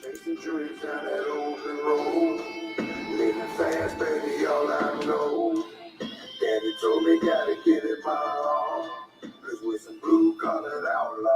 Chasing dreams down that open road. Living fast, baby, all I know. Daddy told me gotta give it my all. Cause we're some blue-collared outlaws.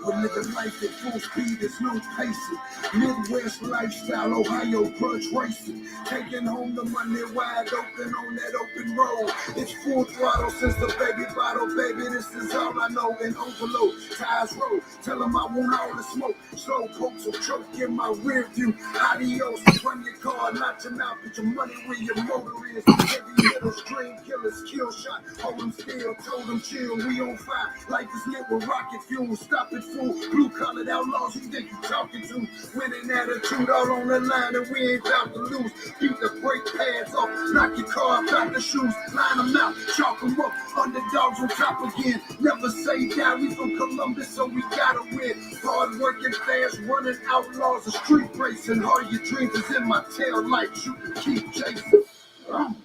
We're living life at full speed, there's no pacing. Midwest lifestyle, Ohio grudge racing. Taking home the money wide open on that open road. It's full throttle since the baby bottle, baby. This is all I know. And overload, tires roll. Tell them I want all the smoke. Slow pokes will choke in my rear view. Adios, run your car, not your mouth. Put your money where your motor is. Heavy hitters, dream killers, kill shot. Hold them still, told them chill. We on fire. Life is lit with rocket fuel. Stop it, fool. Blue-collared outlaws, who think you talking to? Winning attitude all on the line, and we ain't about to lose. Beat the brake pads off, knock your car out the shoes, line them out, chalk them up. Underdogs on top again. Never say die. We from Columbus, so we gotta win. Hard working, fast running outlaws, a street racing. All your dreams is in my tail lights. You can keep chasing. What's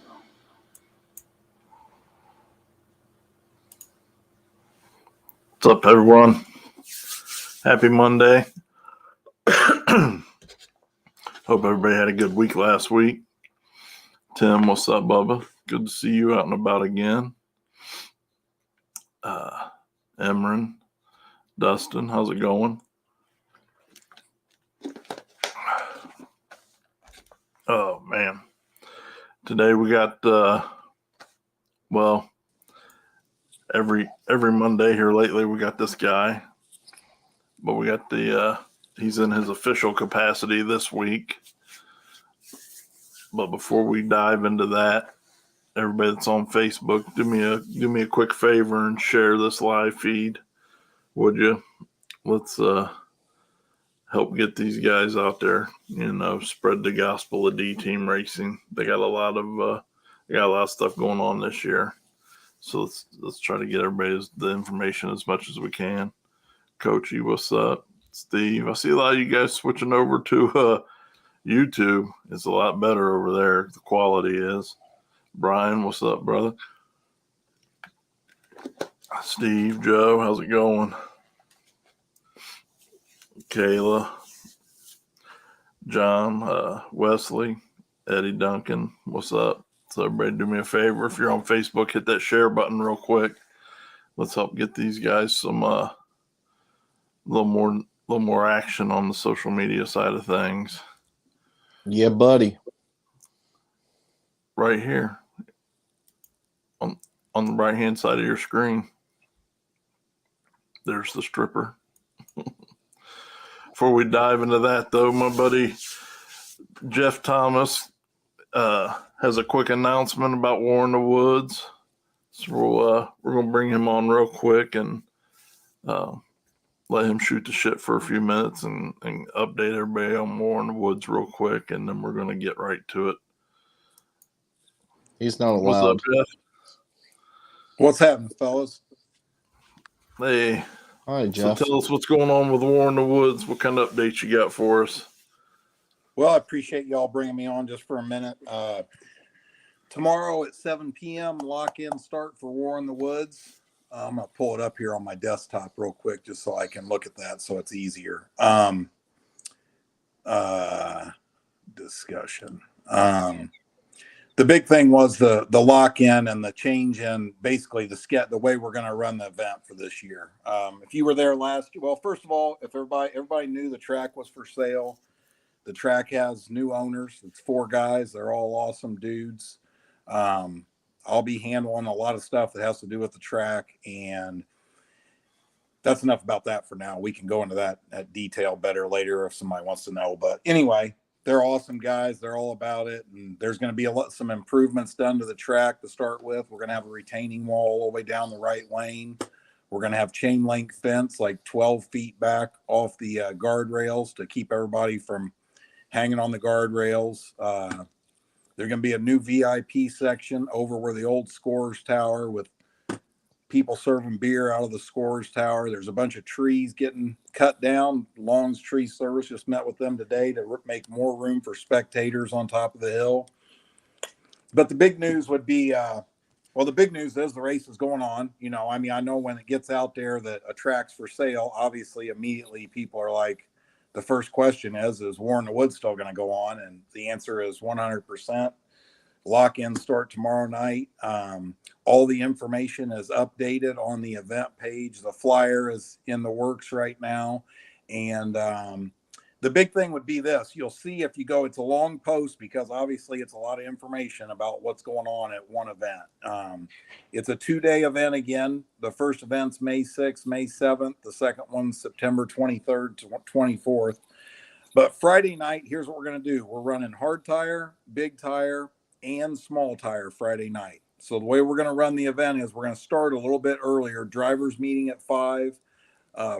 up, everyone? Happy Monday. Hope everybody had a good week last week. Tim, what's up, Bubba? Good to see you out and about again. Emran, Dustin, how's it going? Oh, man. Today we got, every Monday here lately we got this guy. But we got he's in his official capacity this week. But before we dive into that, everybody that's on Facebook, do me a quick favor and share this live feed, would you? Let's help get these guys out there. Spread the gospel of D-Team Racing. They got a lot of stuff going on this year, so let's try to get everybody the information as much as we can. Coachy, what's up? Steve, I see a lot of you guys switching over to YouTube. It's a lot better over there. The quality is. Brian, what's up, brother? Steve, Joe, how's it going? Kayla, John, Wesley, Eddie Duncan, what's up? So everybody do me a favor. If you're on Facebook, hit that share button real quick. Let's help get these guys some little more action on the social media side of things. Yeah, buddy. Right here on the right hand side of your screen. There's the stripper. Before we dive into that, though, my buddy Jeff Thomas has a quick announcement about War in the Woods. So we're going to bring him on real quick and let him shoot the shit for a few minutes and update everybody on War in the Woods real quick, and then we're going to get right to it. He's not allowed. What's up, Jeff? What's happening, fellas? Hey. Hi, Jeff. So tell us what's going on with War in the Woods. What kind of updates you got for us? Well, I appreciate y'all bringing me on just for a minute. Tomorrow at 7 p.m., lock-in start for War in the Woods. I'm going to pull it up here on my desktop real quick just so I can look at that so it's easier. Discussion. The big thing was the lock-in and the change in basically the way we're going to run the event for this year. If you were there last year, well, first of all, if everybody knew the track was for sale, the track has new owners. It's 4 guys. They're all awesome dudes. I'll be handling a lot of stuff that has to do with the track, and that's enough about that for now. We can go into that detail better later if somebody wants to know. But anyway, they're awesome guys. They're all about it. And there's going to be some improvements done to the track to start with. We're going to have a retaining wall all the way down the right lane. We're going to have chain link fence like 12 feet back off the guardrails to keep everybody from hanging on the guardrails. There's going to be a new VIP section over where the old Scorers Tower with people serving beer out of the Scorers Tower. There's a bunch of trees getting cut down. Long's Tree Service just met with them today to make more room for spectators on top of the hill. But the big news would be, the big news is the race is going on. I know when it gets out there that a track's for sale, obviously immediately people are like, the first question is War in the Woods still going to go on? And the answer is 100%. Lock-ins start tomorrow night. All the information is updated on the event page. The flyer is in the works right now. And the big thing would be this. You'll see if you go, it's a long post because obviously it's a lot of information about what's going on at one event. It's a 2-day event again. The first event's May 6th, May 7th. The second one's September 23rd to 24th. But Friday night, here's what we're going to do. We're running hard tire, big tire, and small tire Friday night. So the way we're going to run the event is we're going to start a little bit earlier. Drivers meeting at 5,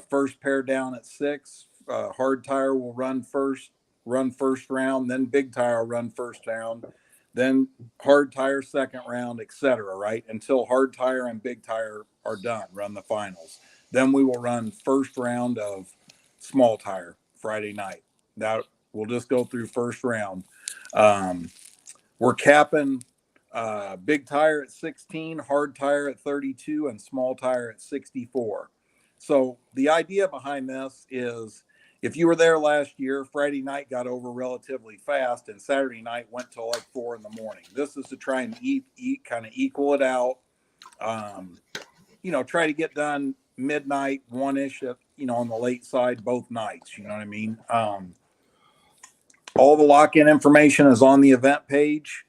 first pair down at 6. Hard tire will run first round, then big tire will run first round, then hard tire second round, etc. Right until hard tire and big tire are done, run the finals. Then we will run first round of small tire Friday night. That we'll just go through first round. We're capping big tire at 16, hard tire at 32, and small tire at 64. So the idea behind this is if you were there last year, Friday night got over relatively fast and Saturday night went till like 4 in the morning. This is to try and kind of equal it out. Try to get done midnight, 1-ish, on the late side, both nights. You know what I mean? All the lock-in information is on the event page.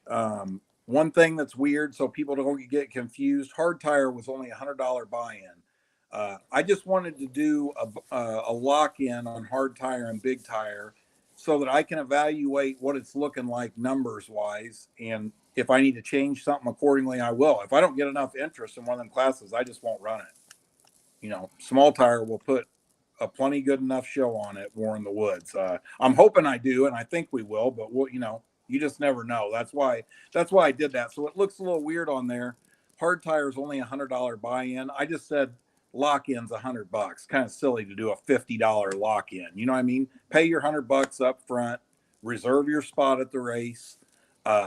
One thing that's weird, so people don't get confused, hard tire was only $100 buy-in. I just wanted to do a lock-in on hard tire and big tire so that I can evaluate what it's looking like numbers-wise. And if I need to change something accordingly, I will. If I don't get enough interest in one of them classes, I just won't run it. Small tire will put a plenty good enough show on it, War in the Woods. I'm hoping I do, and I think we will, but you just never know. That's why I did that. So it looks a little weird on there. Hard tire is only $100 buy-in. I just said lock-in's $100. Kind of silly to do a $50 lock-in. You know what I mean? Pay your $100 up front, reserve your spot at the race.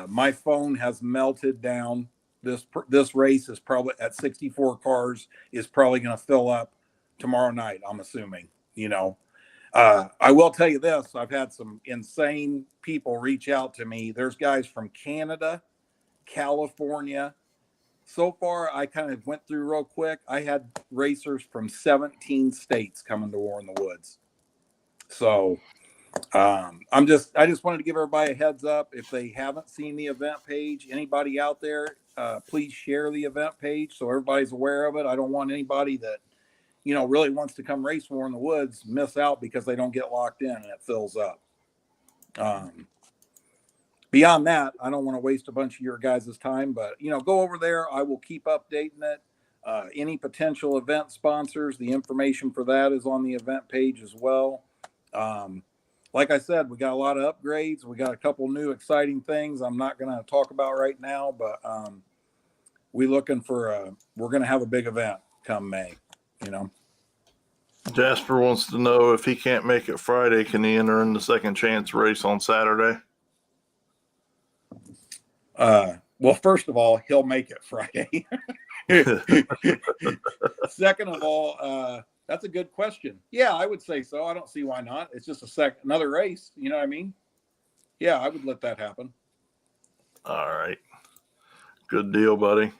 My phone has melted down. This race is probably at 64 cars is probably going to fill up tomorrow night, I'm assuming. I will tell you this. I've had some insane people reach out to me. There's guys from Canada, California. So far, I kind of went through real quick. I had racers from 17 states coming to War in the Woods. So I just wanted to give everybody a heads up. If they haven't seen the event page, anybody out there, please share the event page so everybody's aware of it. I don't want anybody that really wants to come race War in the Woods miss out because they don't get locked in and it fills up. Beyond that, I don't want to waste a bunch of your guys' time, but go over there. I will keep updating it. Any potential event sponsors, the information for that is on the event page as well. Like I said, we got a lot of upgrades. We got a couple new exciting things I'm not going to talk about right now, but we're going to have a big event come May. Jasper wants to know if he can't make it Friday, can he enter in the second chance race on Saturday? Well, first of all, he'll make it Friday. Second of all, that's a good question. Yeah, I would say so. I don't see why not. It's just another race. You know what I mean? Yeah, I would let that happen. All right. Good deal, buddy.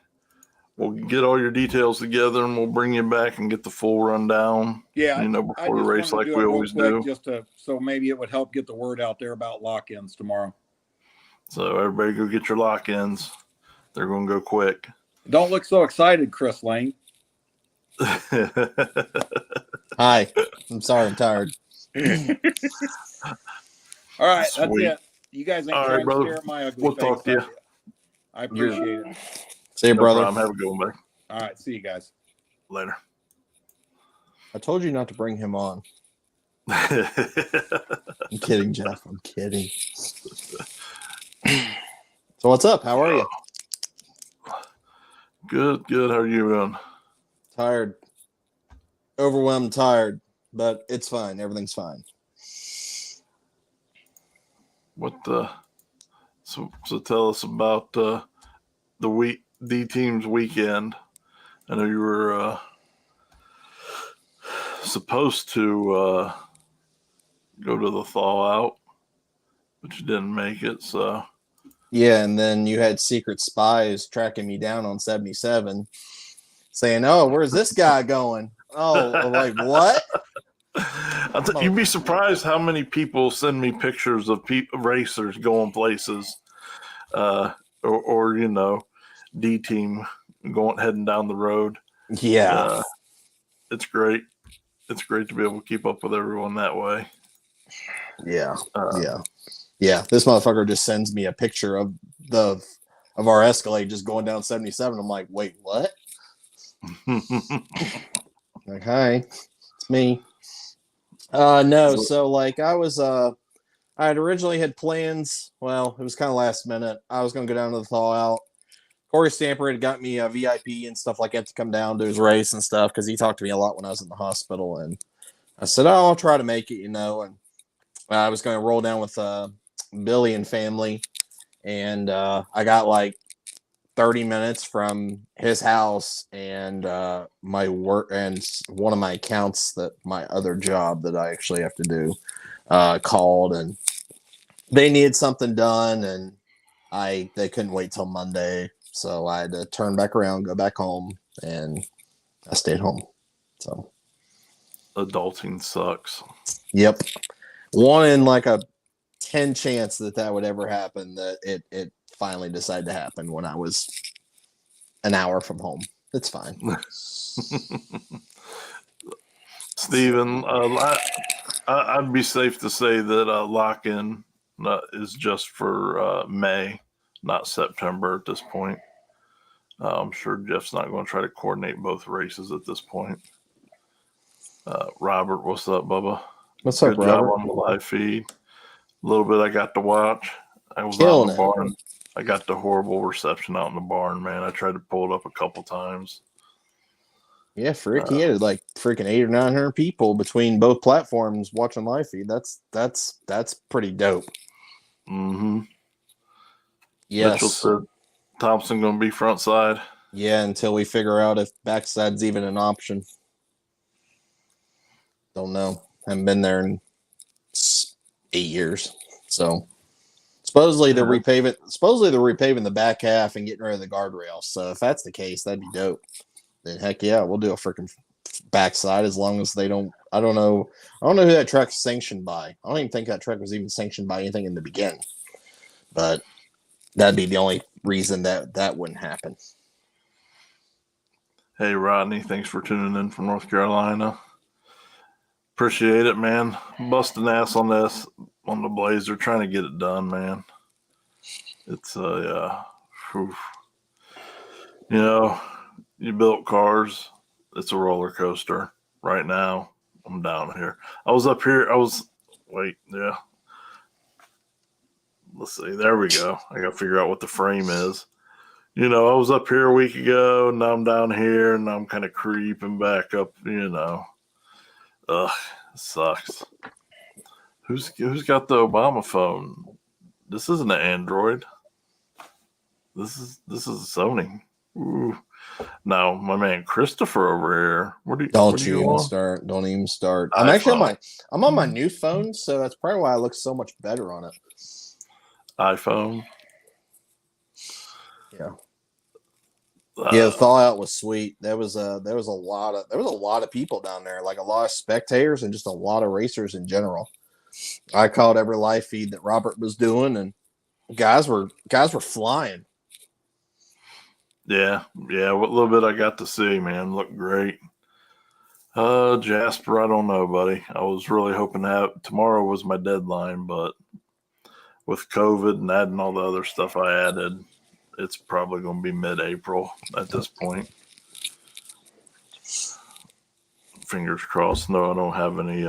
We'll get all your details together and we'll bring you back and get the full rundown. Yeah, before the race, like we always do. So maybe it would help get the word out there about lock-ins tomorrow. So everybody go get your lock-ins. They're going to go quick. Don't look so excited, Chris Lane. Hi. I'm sorry. I'm tired. All right, Sweet. that's it. You guys ain't all trying right, brother. to stare at my ugly We'll face. talk to you. I appreciate it. See you, No brother. problem. Have a good one, buddy. All right, see you guys. Later. I told you not to bring him on. I'm kidding, Jeff. I'm kidding. So what's up? How are you? Good. How are you doing? Tired. Overwhelmed, tired. But it's fine. Everything's fine. So tell us about the D team's weekend. I know you were supposed to go to the thaw out, but you didn't make it. So Yeah, and then you had secret spies tracking me down on 77, saying, "Oh, where's this guy going?" Oh, like what? You'd be surprised how many people send me pictures of racers going places, or D team heading down the road. Yeah, It's great. It's great to be able to keep up with everyone that way. yeah, yeah. This motherfucker just sends me a picture of our Escalade just going down 77. I'm like, wait, what? Like, hi, it's me. No, so like I had originally had plans. Well, it was kind of last minute. I was gonna go down to the thaw out. Corey Stamper had got me a VIP and stuff like that to come down to his race and stuff because he talked to me a lot when I was in the hospital. And I said, "Oh, I'll try to make it," And I was going to roll down with Billy and family, and I got like 30 minutes from his house and my work and one of my accounts that my other job that I actually have to do called, and they needed something done, and they couldn't wait till Monday, so I had to turn back around, go back home, and I stayed home. So Adulting sucks. yep, one in like a 10 chance that would ever happen. That it finally decided to happen when I was an hour from home. It's fine. Steven, I'd be safe to say that lock-in is just for May, not September at this point. I'm sure Jeff's not going to try to coordinate both races at this point. Robert, what's up, Bubba? What's up, Good job Robert? on the live feed. A little bit I got to watch. I was Killing out in the barn. I got the horrible reception out in the barn, man. I tried to pull it up a couple times. Yeah, frick, he had like freaking 800 or 900 people between both platforms watching live feed. That's pretty dope. Mm-hmm. Yes. Mitchell said Thompson going to be front side. Yeah, until we figure out if backside's even an option. Don't know. Haven't been there in 8 years. So supposedly they're repaving the back half and getting rid of the guardrails. So if that's the case, that'd be dope. Then heck yeah, we'll do a freaking backside as long as they don't. I don't know who that track's sanctioned by. I don't even think that track was even sanctioned by anything in the beginning. But that'd be the only reason that wouldn't happen. Hey, Rodney, thanks for tuning in from North Carolina. Appreciate it, man. Busting ass on the Blazer, trying to get it done, man. It's you built cars. It's a roller coaster. Right now, I'm down here. I was up here. Let's see. There we go. I got to figure out what the frame is. I was up here a week ago, and now I'm down here, and I'm kind of creeping back up, Ugh, it sucks. Who's got the Obama phone? This isn't an Android. This is a Sony. Ooh. Now, my man Christopher over here. Don't even start. I'm actually on my new phone, so that's probably why I look so much better on it. iPhone. Yeah. The thaw out was sweet. There was a lot of people down there, like a lot of spectators and just a lot of racers in general. I caught every live feed that Robert was doing, and guys were flying. Yeah. What little bit I got to see, man, looked great. Jasper, I don't know, buddy. I was really hoping to have tomorrow was my deadline, but with COVID and adding all the other stuff I added, it's probably going to be mid-April at this point. Fingers crossed. No, I don't have any,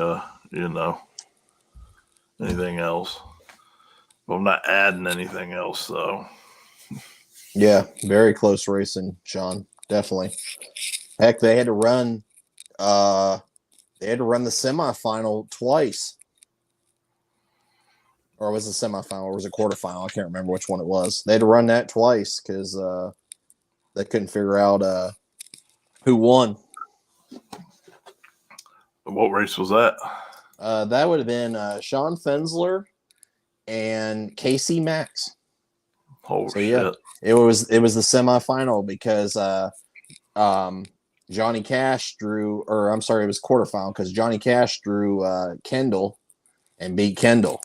anything else. But I'm not adding anything else, so. Yeah, very close racing, Sean. Definitely. Heck, they had to run the semifinal twice. Or was it semifinal or was it quarterfinal? I can't remember which one it was. They had to run that twice because they couldn't figure out who won. What race was that? That would have been Sean Fensler and Casey Max. Oh So shit! yeah, it was the semifinal because Johnny Cash drew, or I'm sorry, it was quarterfinal because Johnny Cash drew Kendall and beat Kendall.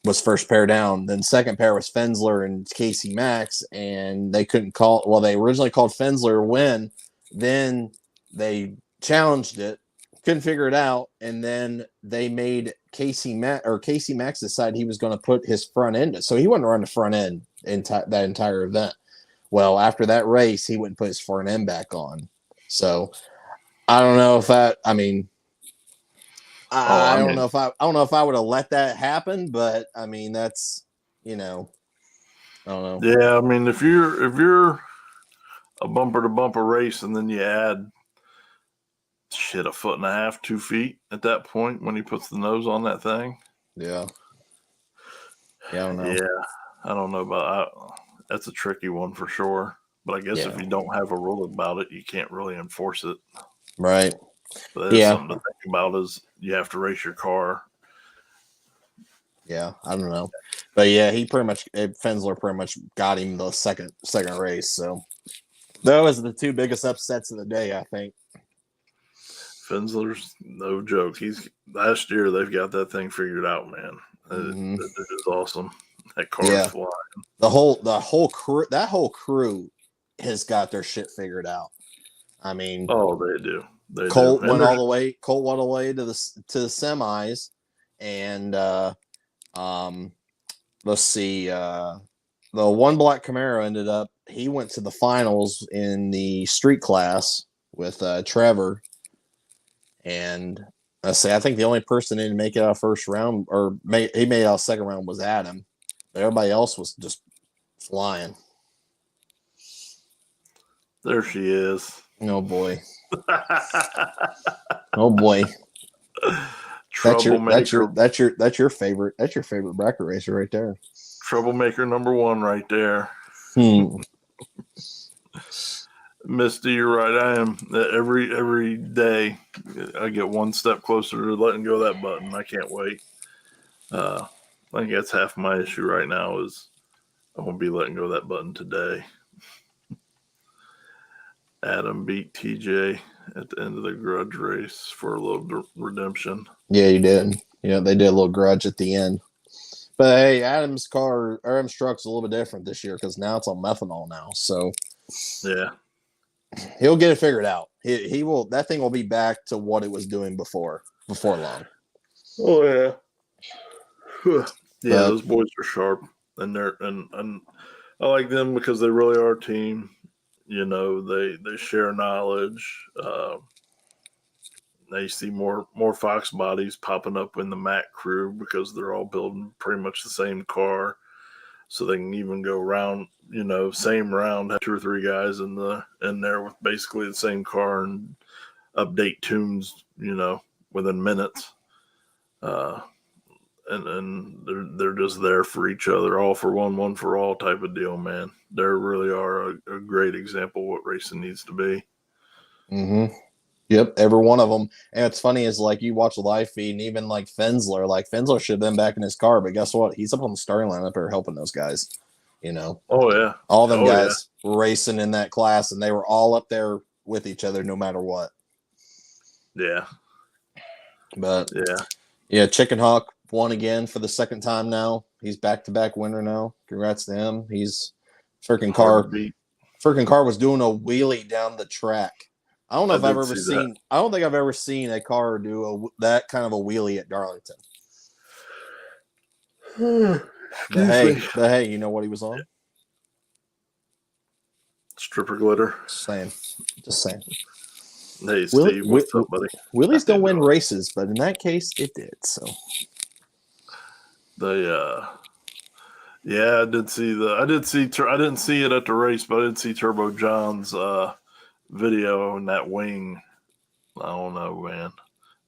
Was first pair down. Then second pair was Fensler and Casey Max, and they couldn't call. Well, they originally called Fensler a win. Then they challenged it, couldn't figure it out, and then they made Casey Max decide he was going to put his front end. So he wouldn't run the front end that entire event. Well, after that race, he wouldn't put his front end back on. So I don't know if that. I mean, I don't know if I would have let that happen, but I mean that's I don't know. Yeah, I mean if you're a bumper to bumper race and then you add a foot and a half, 2 feet at that point when he puts the nose on that thing. Yeah, I don't know. Yeah, I don't know that's a tricky one for sure. But I guess if you don't have a rule about it, you can't really enforce it. Right. But that's something to think about is you have to race your car. Yeah, I don't know. But yeah, Fensler pretty much got him the second race. So that was the two biggest upsets of the day, I think. Fensler's no joke. Last year they've got that thing figured out, man. It is awesome. That car is flying. The whole crew has got their shit figured out. I mean, they do. Colt went all the way to the semis, and let's see, the one black Camaro ended up. He went to the finals in the street class with Trevor, and I think the only person that didn't make it out of first round, he made it out of second round, was Adam. But everybody else was just flying. There she is. Oh boy. Oh boy. Troublemaker. That's your favorite bracket racer right there. Troublemaker number one right there. Misty, you're right. I am. Every day I get one step closer to letting go of that button. I can't wait. I think that's half my issue right now is I won't be letting go of that button today. Adam beat TJ at the end of the grudge race for a little redemption. Yeah, you did. Yeah, they did a little grudge at the end. But hey, Adam's truck's a little bit different this year because now it's on methanol now. So yeah, he'll get it figured out. He will. That thing will be back to what it was doing before long. Oh yeah. Yeah, those boys are sharp, and and I like them because they really are a team. They share knowledge. They see more Fox bodies popping up in the Mac crew because they're all building pretty much the same car, so they can even go round. Same round, have 2 or 3 guys in there with basically the same car and update tunes. Within minutes. And they're just there for each other, all for one for all type of deal, man. They really are a great example of what racing needs to be. Mm-hmm. Yep, every one of them. And it's funny is like you watch the live feed, and even like Fensler should have been back in his car, but guess what? He's up on the starting line up there helping those guys. Oh yeah, all them guys racing in that class, and they were all up there with each other no matter what. Yeah, but Chicken Hawk won again for the second time now. He's back-to-back winner now. Congrats to him. He's freaking car was doing a wheelie down the track. I don't know if I've ever seen. I don't think I've ever seen a car do that kind of a wheelie at Darlington. But hey, you know what he was on? Stripper glitter. Just saying. Hey Steve, what's up, buddy? Wheelies don't win races, but in that case, it did. So. I did see I didn't see it at the race, but I did see Turbo John's video in that wing. I don't know, man.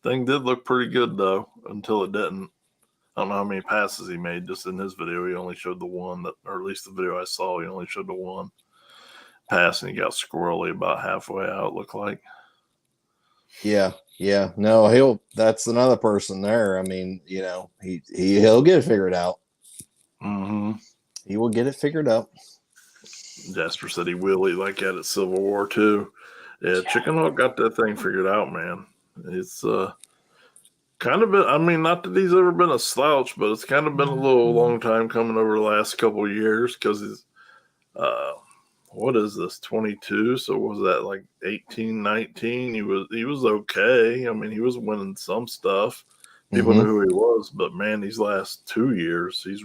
Thing did look pretty good though, until it didn't. I don't know how many passes he made. Just in his video, he only showed the one or at least the video I saw, he only showed the one pass, and he got squirrely about halfway out. It looked like. Yeah, Yeah, no, that's another person there. I mean, he'll get it figured out. Mm-hmm. He will get it figured out. Jasper said he will. He like at Civil War too. Yeah, Chicken Hawk got that thing figured out, man. It's kind of been. I mean, not that he's ever been a slouch, but it's kind of been a long time coming over the last couple of years because he's what is this 22? So was that like 18, 19? He was okay. I mean, he was winning some stuff. People knew who he was, but man, these last 2 years, it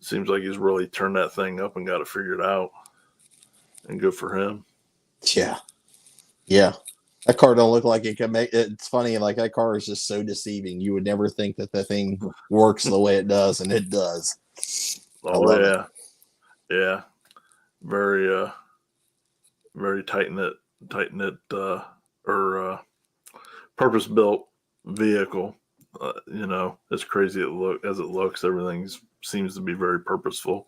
seems like he's really turned that thing up and got it figured out. And good for him. Yeah. Yeah. That car don't look like it can make it. It's funny, like that car is just so deceiving. You would never think that thing works the way it does, and it does. I love it. Yeah. Very very tight knit or purpose built vehicle. As crazy as it looks, everything seems to be very purposeful.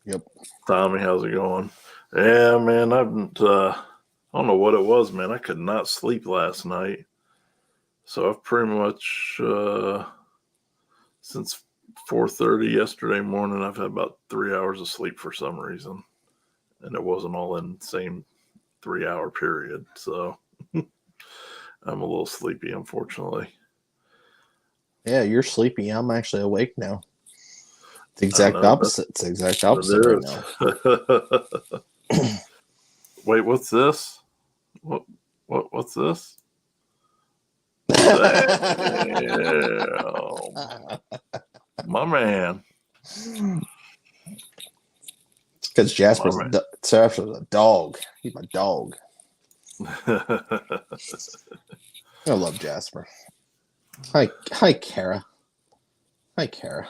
Yep. Tommy, how's it going? Yeah, man, I don't know what it was, man. I could not sleep last night. So I've pretty much since 4:30 yesterday morning, I've had about 3 hours of sleep for some reason. And it wasn't all in the same 3-hour period. So I'm a little sleepy, unfortunately. Yeah, you're sleepy. I'm actually awake now. It's the exact opposite. It's the exact opposite right now. Wait, what's this? What's this? Damn. My man. It's because Jasper's a dog. He's my dog. I love Jasper. Hi, Kara. Hi, Kara.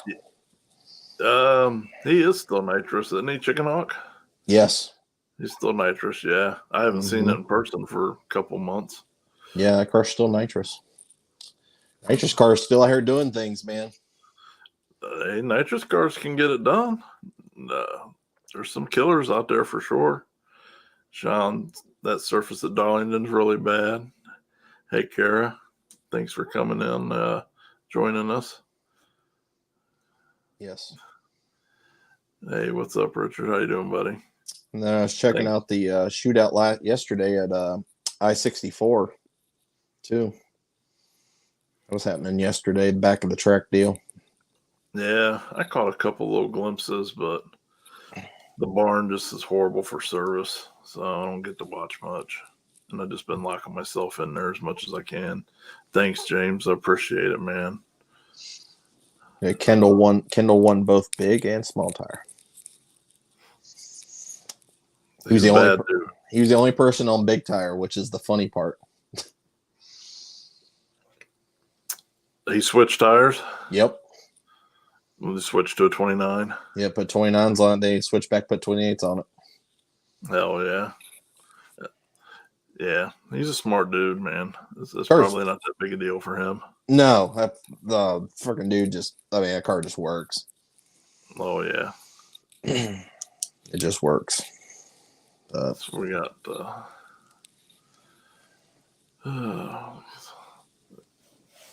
He is still nitrous, isn't he, Chicken Hawk? Yes. He's still nitrous, yeah. I haven't seen it in person for a couple months. Yeah, that car's still nitrous. Nitrous cars still out here doing things, man. Hey, nitrous cars can get it done. There's some killers out there for sure. Sean, that surface at Darlington's really bad. Hey, Kara, thanks for coming in, joining us. Yes. Hey, what's up, Richard? How you doing, buddy? And then I was checking out the shootout yesterday at I-64 too. What was happening yesterday? Back of the track deal. Yeah, I caught a couple little glimpses, but the barn just is horrible for service, so I don't get to watch much. And I've just been locking myself in there as much as I can. Thanks, James. I appreciate it, man. Yeah, Kendall won both big and small tire. He was the only person on big tire, which is the funny part. He switched tires? Yep. He switched to a 29? Yeah, put 29s on it. They switched back, put 28s on it. Hell yeah. Yeah, he's a smart dude, man. It's probably not that big a deal for him. No, the freaking dude that car just works. Oh, yeah. It just works. So we got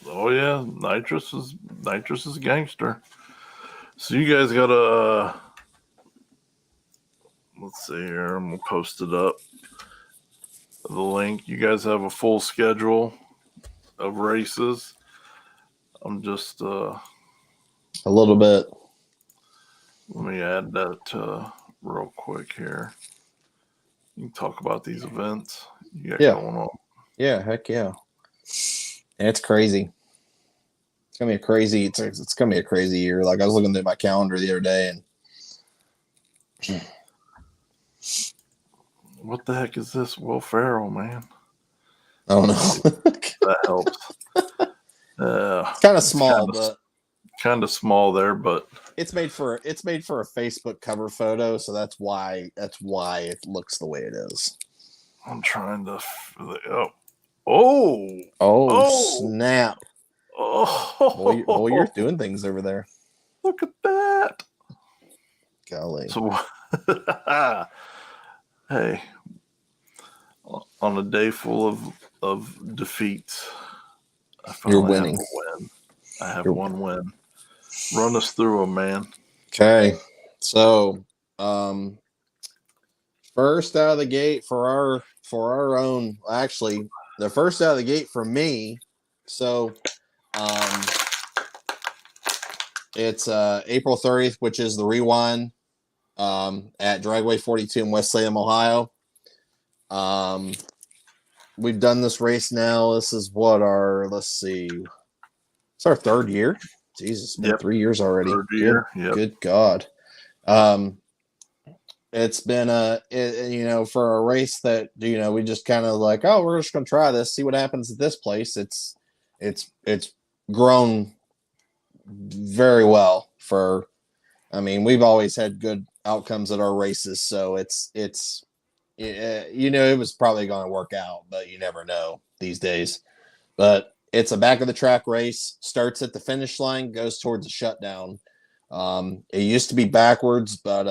oh yeah, nitrous is gangster. So you guys got a let's see here, I'm gonna post it up. The link. You guys have a full schedule of races. I'm just a little bit. Let me add that real quick here. You can talk about these events you got going on. Yeah, heck yeah. And it's crazy. It's gonna be a crazy. It's gonna be a crazy year. Like I was looking at my calendar the other day, and what the heck is this? Will Ferrell, man. I don't know. That helps. It's kind of small, but kind of small there, but it's made for a Facebook cover photo, so that's why it looks the way it is. I'm trying to. Snap! Oh, boy, you're doing things over there. Look at that! Golly. So, hey, on a day full of defeats. I You're finally have winning. a win. I have You're- one win. Run us through them, man. Okay. So, first out of the gate for our own, actually, the first out of the gate for me. So, it's April 30th, which is the rewind at Dragway 42 in West Salem, Ohio. We've done this race now. This is what let's see. It's our third year. Jesus, it's been 3 years already. Third year. Yep. Good God. It's been for a race that we just kind of like, oh, we're just gonna try this, see what happens at this place. It's grown very well we've always had good outcomes at our races, so it was probably going to work out, but you never know these days. But it's a back of the track race, starts at the finish line, goes towards a shutdown. It used to be backwards, but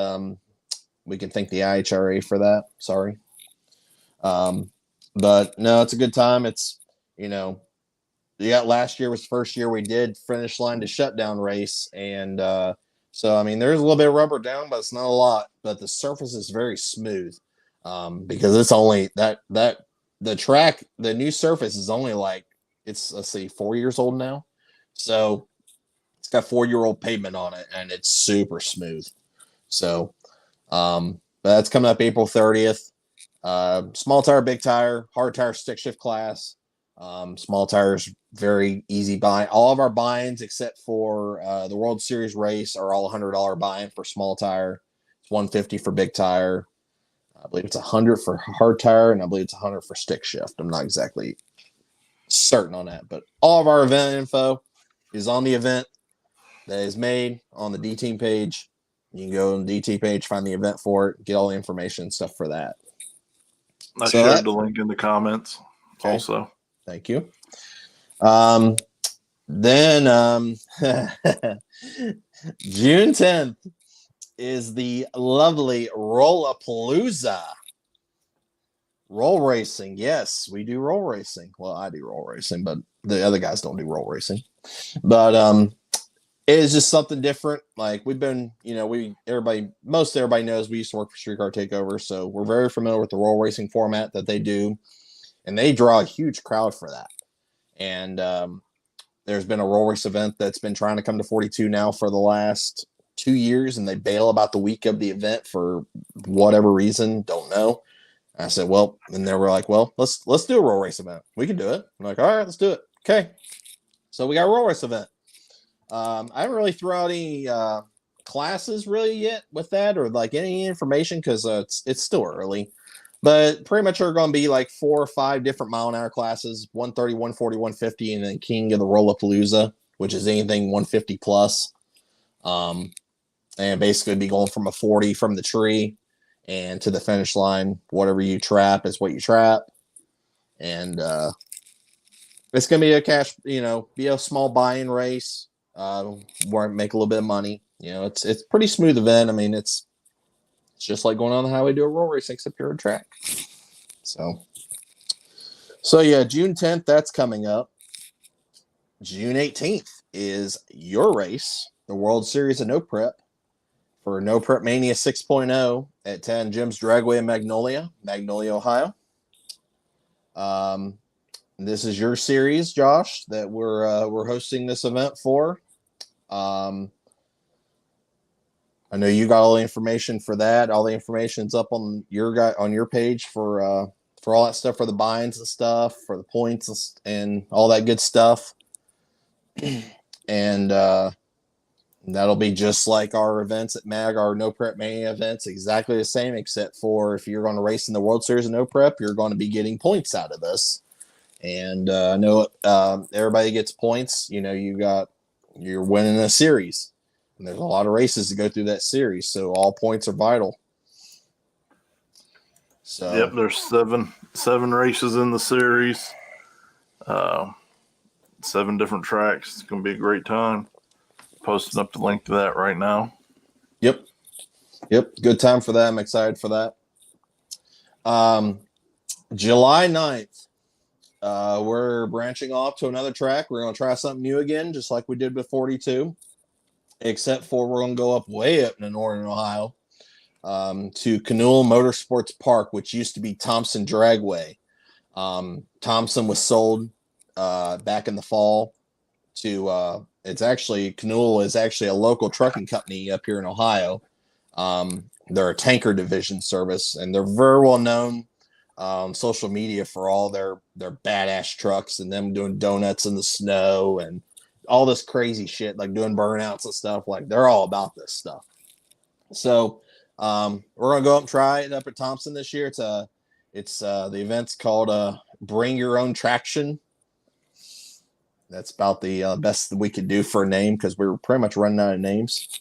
we can thank the IHRA for that. Sorry. But no, it's a good time. It's, last year was the first year we did finish line to shutdown race. And so, there's a little bit of rubber down, but it's not a lot. But the surface is very smooth because it's only the track, the new surface is only let's see, 4 years old now. So it's got 4-year-old pavement on it and it's super smooth. So, but that's coming up April 30th. Small tire, big tire, hard tire, stick shift class. Small tires, very easy buy. All of our buy-ins except for the World Series race are all $100 buy-in for small tire. It's $150 for big tire. I believe it's $100 for hard tire, and I believe it's $100 for stick shift. I'm not exactly certain on that, but all of our event info is on the event that is made on the D Team page. You can go on the DT page, find the event for it, get all the information and stuff for that. I shared the link in the comments also. Thank you. Then June 10th is the lovely Rollapalooza. Roll racing. Yes, we do roll racing. Well, I do roll racing, but the other guys don't do roll racing. But it is just something different. Like we've been, most everybody knows we used to work for Streetcar Takeover, so we're very familiar with the roll racing format that they do, and they draw a huge crowd for that. And there's been a roll race event that's been trying to come to 42 now for the last 2 years, and they bail about the week of the event for whatever reason, don't know. I said, well, and they were like, well, let's do a roll race event. We can do it. I'm like, all right, let's do it. Okay. So we got a roll race event. I haven't really thrown out any classes really yet with that, or like any information, because it's still early. But pretty much are going to be like 4 or 5 different mile-an-hour classes: 130, 140, 150, and then King of the Rollapalooza, which is anything 150 plus. And basically be going from a 40 from the tree and to the finish line. Whatever you trap is what you trap. And it's going to be a cash, be a small buy-in race. Where I make a little bit of money. It's a pretty smooth event. It's just like going on the highway to a roll race, except you're a track. So yeah, June 10th, that's coming up. June 18th is your race, the World Series of No Prep, for No Prep Mania 6.0 at 10 Jim's Dragway in Magnolia, Ohio. This is your series, Josh, that we're hosting this event for. I know you got all the information for that. All the information's up on your page for all that stuff, for the binds and stuff, for the points and all that good stuff. And that'll be just like our events at MAG, our No Prep Mania events, exactly the same, except for if you're going to race in the World Series of No Prep, you're going to be getting points out of this. And I know everybody gets points. You're winning a series, and there's a lot of races to go through that series, so all points are vital. So yep, there's seven races in the series, 7 different tracks. It's going to be a great time. Posting up the link to that right now. Yep, good time for that. I'm excited for that. July 9th. we're branching off to another track. We're going to try something new again, just like we did with 42, except for we're going to go way up in northern Ohio to Canoe Motorsports Park, which used to be Thompson Dragway. Thompson was sold back in the fall to it's actually Canoe is actually a local trucking company up here in Ohio. They're a tanker division service, and they're very well known on social media for all their badass trucks and them doing donuts in the snow and all this crazy shit, like doing burnouts and stuff. Like, they're all about this stuff. So we're gonna go up and try it up at Thompson this year. It's the event's called Bring Your Own Traction. That's about the best that we could do for a name, because we were pretty much running out of names.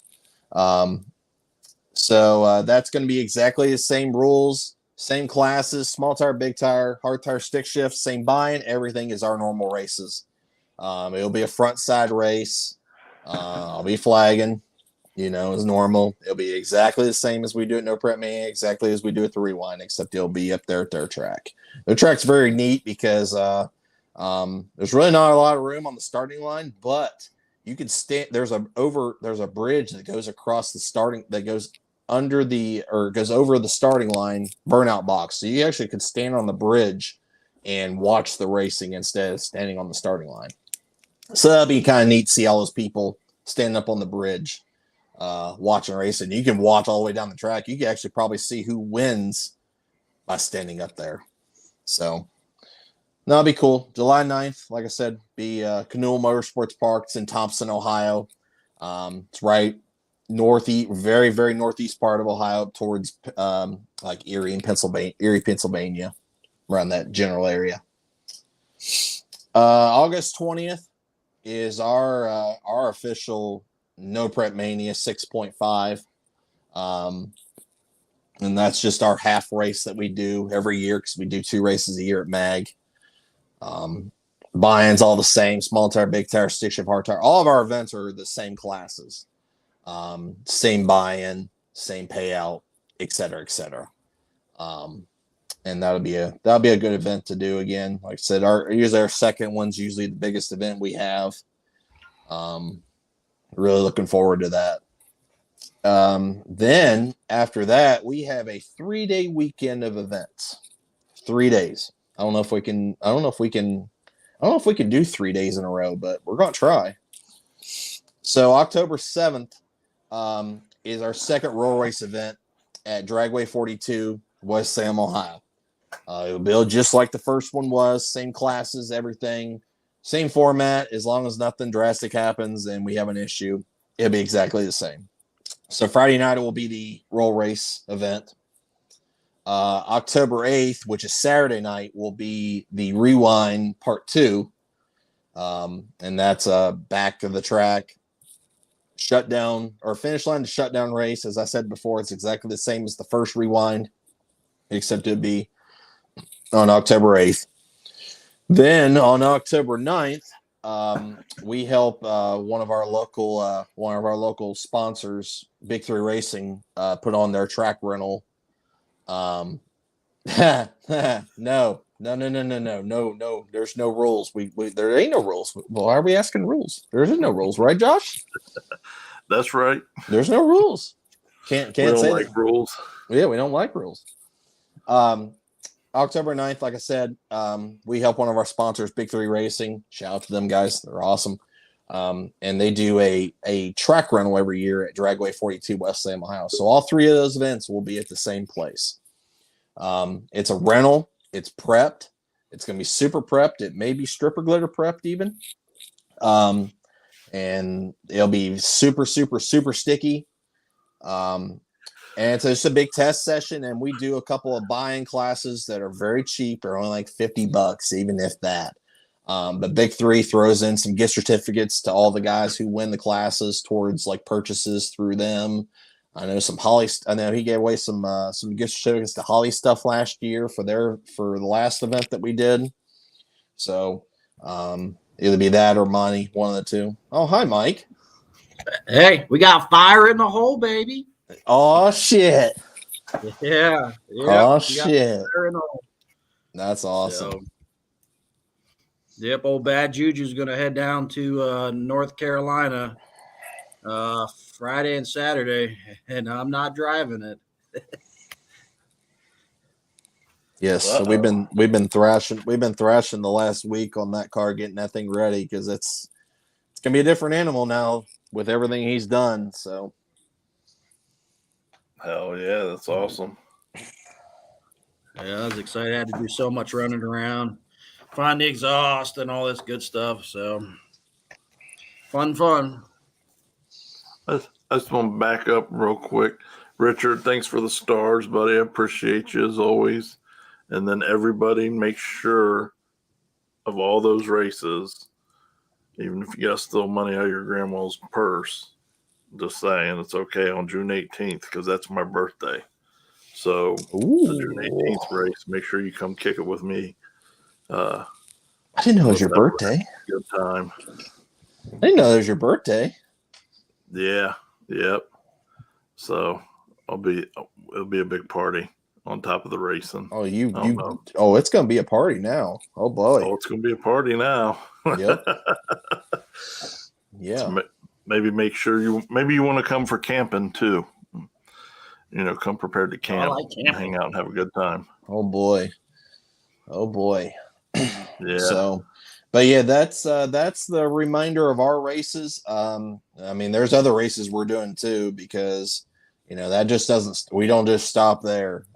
So that's going to be exactly the same rules, same classes, small tire, big tire, hard tire, stick shift, same buy-in. Everything is our normal races. It'll be a front side race. I'll be flagging, as normal. It'll be exactly the same as we do at No Prep Mania, exactly as we do at the Rewind, except it'll be up there at their track. Their track's very neat because there's really not a lot of room on the starting line, but you can stand. There's a bridge that goes across the starting, that goes under goes over the starting line burnout box. So you actually could stand on the bridge and watch the racing instead of standing on the starting line. So that'd be kind of neat to see all those people standing up on the bridge, watching racing. You can watch all the way down the track. You can actually probably see who wins by standing up there. So that'll be cool. July 9th, like I said, be Canoe Motorsports Park. It's in Thompson, Ohio. It's right northeast, very, very northeast part of Ohio, towards like Erie, Pennsylvania, around that general area. August 20th is our official No Prep Mania 6.5. And that's just our half race that we do every year, because we do 2 races a year at MAG. Buy-ins all the same: small tire, big tire, stick shift, hard tire. All of our events are the same classes, same buy-in, same payout, etc. And that'll be a good event to do again. Like I said, usually our second one's usually the biggest event we have. Really looking forward to that. Then after that, we have a 3-day weekend of events. 3 days. I don't know if we can do 3 days in a row, but we're going to try. So October 7th is our second roll race event at Dragway 42, West Salem, Ohio. It'll be just like the first one was, same classes, everything, same format. As long as nothing drastic happens and we have an issue, it'll be exactly the same. So Friday night, it will be the roll race event. October 8th, which is Saturday night, will be the Rewind Part 2. And that's back to the track, shutdown, or finish line to shutdown race. As I said before, it's exactly the same as the first Rewind, except it'd be on October 8th. Then on October 9th, we help one of our local sponsors, Big 3 Racing, put on their track rental. No. There's no rules. There ain't no rules. Why are we asking rules? There isn't no rules, right, Josh? That's right. There's no rules. Can't we don't say like that. rules. Yeah, we don't like rules. October 9th, like I said, we help one of our sponsors, Big 3 Racing. Shout out to them guys. They're awesome. And they do a track rental every year at Dragway 42, West Salem, Ohio. So all 3 of those events will be at the same place. It's a rental. It's prepped. It's going to be super prepped. It may be stripper glitter prepped even. And it'll be super, super, super sticky. And so it's a big test session, and we do a couple of buy-in classes that are very cheap. They're only like $50, even if that. But Big 3 throws in some gift certificates to all the guys who win the classes towards like purchases through them. I know he gave away some gift certificates to Holly Stuff last year for the last event that we did. So either be that or money, one of the two. Oh, hi, Mike. Hey, we got fire in the hole, baby. Oh shit. Yeah. Oh shit. Fire in the hole. That's awesome. Yep, old Bad Juju's going to head down to North Carolina Friday and Saturday, and I'm not driving it. Yes, so we've been thrashing the last week on that car, getting that thing ready because it's gonna be a different animal now with everything he's done. So Hell yeah, that's awesome. Yeah, I was excited. I had to do so much running around, find the exhaust and all this good stuff. So fun. I just want to back up real quick. Richard, thanks for the stars, buddy. I appreciate you as always. And then everybody make sure of all those races, even if you got to steal money out of your grandma's purse, just saying it's okay on June 18th because that's my birthday. So the June 18th race, make sure you come kick it with me. I didn't know it was your birthday. Good time. I didn't know it was your birthday. Yeah. Yep. So it'll be a big party on top of the racing. Oh, it's gonna be a party now. Oh boy. Oh, it's gonna be a party now. Yep. Yeah. So maybe make sure you want to come for camping too. You know, come prepared to camp, and hang out and have a good time. Oh boy. Yeah. So, but yeah, that's the reminder of our races. I mean, there's other races we're doing too because that just doesn't. We don't just stop there.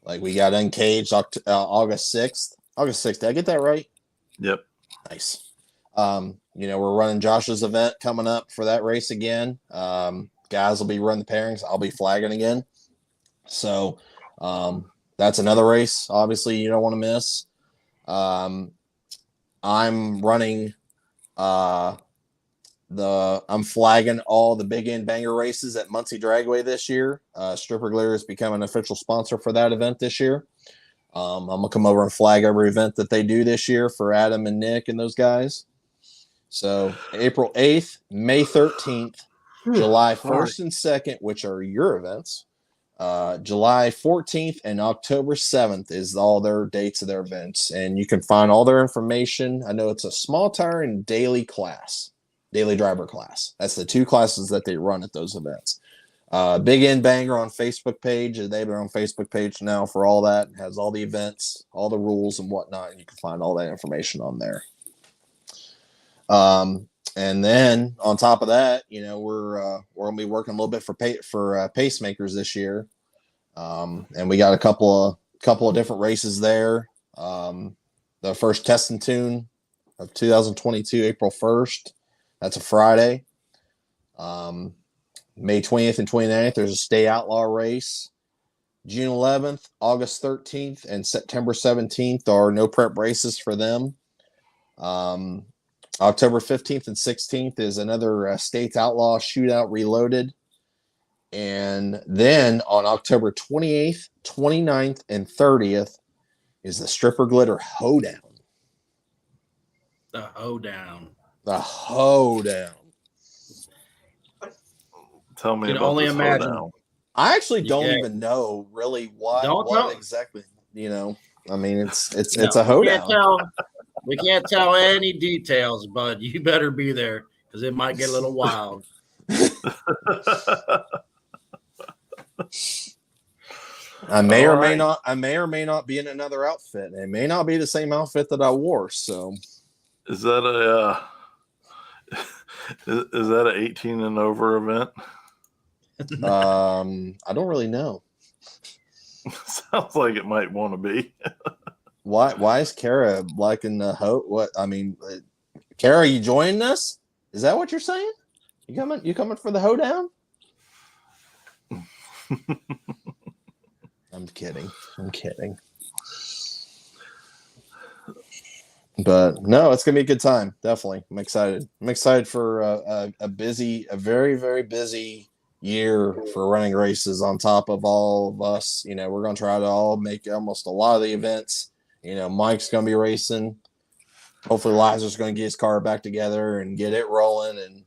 Like we got Uncaged August 6th. August 6th. Did I get that right? Yep. Nice. We're running Josh's event coming up for that race again. Guys will be running the pairings. I'll be flagging again. So that's another race. Obviously, you don't want to miss. I'm running I'm flagging all the big end banger races at Muncie Dragway this year. Stripper Glitter has become an official sponsor for that event this year. I'm gonna come over and flag every event that they do this year for Adam and Nick and those guys. So April 8th, May 13th, July 1st and 2nd, which are your events. July 14th and October 7th is all their dates of their events. And you can find all their information. I know it's a small tire and daily driver class. That's the two classes that they run at those events. Big End Banger on Facebook page. They've been on Facebook page now for all that. It has all the events, all the rules and whatnot. And you can find all that information on there. And then on top of that, we're gonna be working a little bit for pacemakers this year, and we got a couple of different races there. The first Test and Tune of 2022, April 1st. That's a Friday. May 20th and 29th, there's a Stay Outlaw race. June 11th, August 13th, and September 17th are no prep races for them. October 15th and 16th is another States Outlaw Shootout Reloaded. And then on October 28th, 29th, and 30th is the Stripper Glitter Hoedown. The hoedown. Tell me You can about only this imagine. hoedown. I actually don't even know really what exactly. I mean, it's a hoedown. We can't tell any details, but you better be there because it might get a little wild. I may or may not be in another outfit. It may not be the same outfit that I wore. So, is that an 18 and over event? I don't really know. Sounds like it might want to be. Why is Kara liking the what? I mean, Kara, you joining us? Is that what you're saying? You coming for the hoedown? I'm kidding. But no, it's gonna be a good time. Definitely, I'm excited. I'm excited for a very, very busy year for running races. On top of all of us, we're gonna try to all make almost a lot of the events. Mike's gonna be racing. Hopefully, Liza's gonna get his car back together and get it rolling and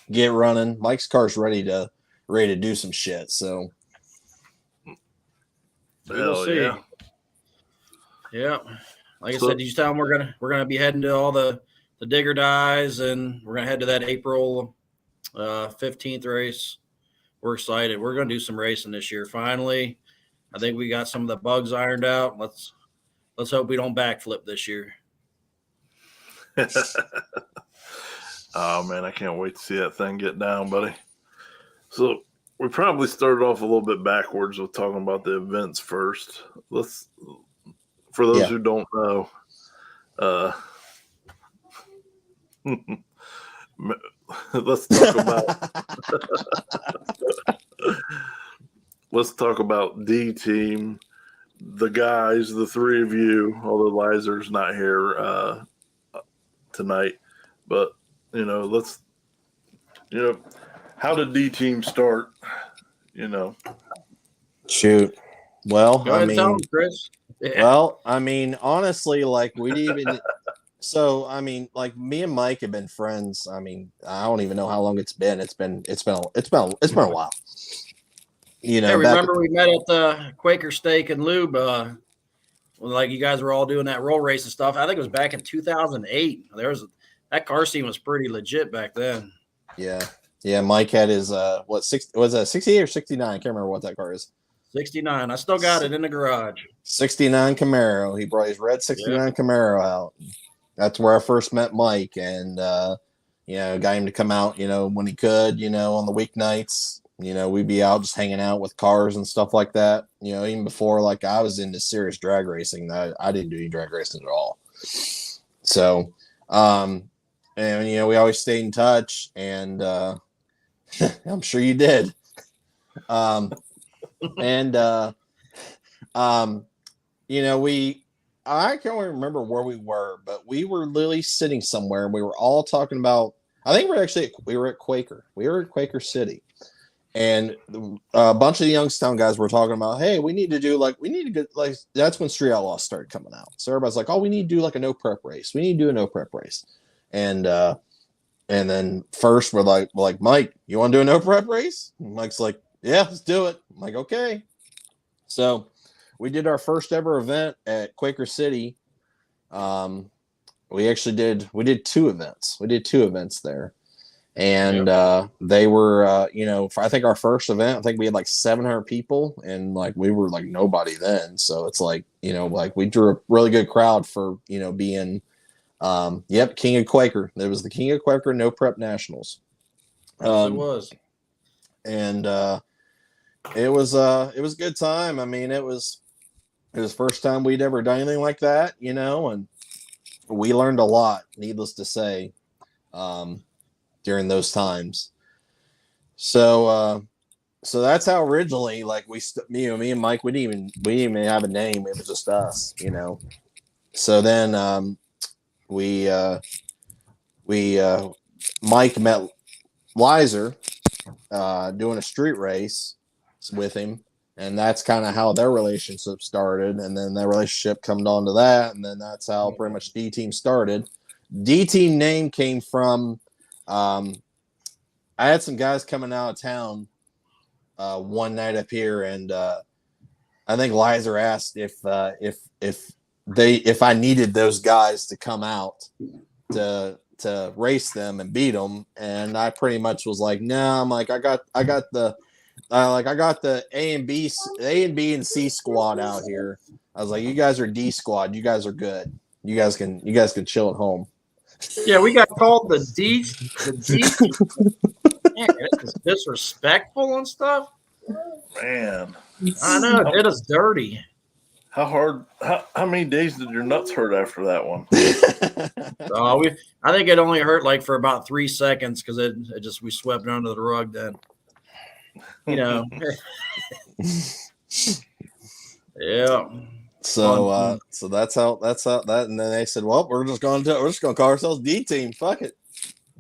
get running. Mike's car's ready to do some shit. So we'll see. Yeah. Yep. Like I said, did you tell them we're gonna be heading to all the digger dies, and we're gonna head to that April 15th race. We're excited. We're gonna do some racing this year. Finally, I think we got some of the bugs ironed out. Let's hope we don't backflip this year. Oh man, I can't wait to see that thing get down, buddy. So we probably started off a little bit backwards with talking about the events first. For those who don't know, let's talk about D team, the guys, the three of you, although Liser's not here tonight, but how did D team start? Shoot. Well, Go ahead and tell them, Chris. Yeah. Well, I mean, honestly, like we'd even so I mean, like me and Mike have been friends. I mean, I don't even know how long it's been. It's been a while. Hey, remember we met at the Quaker Steak and Lube when like you guys were all doing that roll race and stuff. I think it was back in 2008. That car scene was pretty legit back then. Yeah. Yeah, Mike had his was that 68 or 69? I can't remember what that car is. 69. I still got it in the garage. 69 Camaro. He brought his red 69 Camaro out. That's where I first met Mike, and got him to come out, when he could, on the weeknights. We'd be out just hanging out with cars and stuff like that. Even before like I was into serious drag racing, I didn't do any drag racing at all. So, and we always stayed in touch, and I'm sure you did. I can't remember where we were, but we were literally sitting somewhere and we were all talking about, I think we were at Quaker. We were at Quaker City, and a bunch of the Youngstown guys were talking about, hey, we need to get that's when Street Outlaws started coming out. So everybody's like, oh, we need to do like a no prep race. We need to do a no prep race. And then first we're like, Mike, you want to do a no prep race? And Mike's like, yeah, let's do it. I'm like, okay. So we did our first ever event at Quaker City. We did two events. We did two events there. And they were, I think our first event, I think we had like 700 people, and like we were like nobody then. So it's like, we drew a really good crowd for, being, King of Quaker. It was the King of Quaker No Prep Nationals. It was. And it was a good time. I mean, it was the first time we'd ever done anything like that, and we learned a lot, needless to say, during those times. So that's how originally, like me and Mike, we didn't even have a name. It was just us, So then Mike met Lizer doing a street race with him, and that's kind of how their relationship started, and then their relationship come on to that, and then that's how pretty much D Team started. D Team name came from I had some guys coming out of town one night up here, and I think Lizer asked if I needed those guys to come out to race them and beat them, and I pretty much was like, no, I'm like, I got the A and B and C squad out here. I was like, you guys are D squad. You guys are good. You guys can chill at home. Yeah, we got called the D. Man, this is disrespectful and stuff. Man, I know, it did us dirty. How many days did your nuts hurt after that one? I think it only hurt like for about 3 seconds because we swept it under the rug then. Yeah. So that's how that, and then they said, well, we're just gonna call ourselves D Team. Fuck it.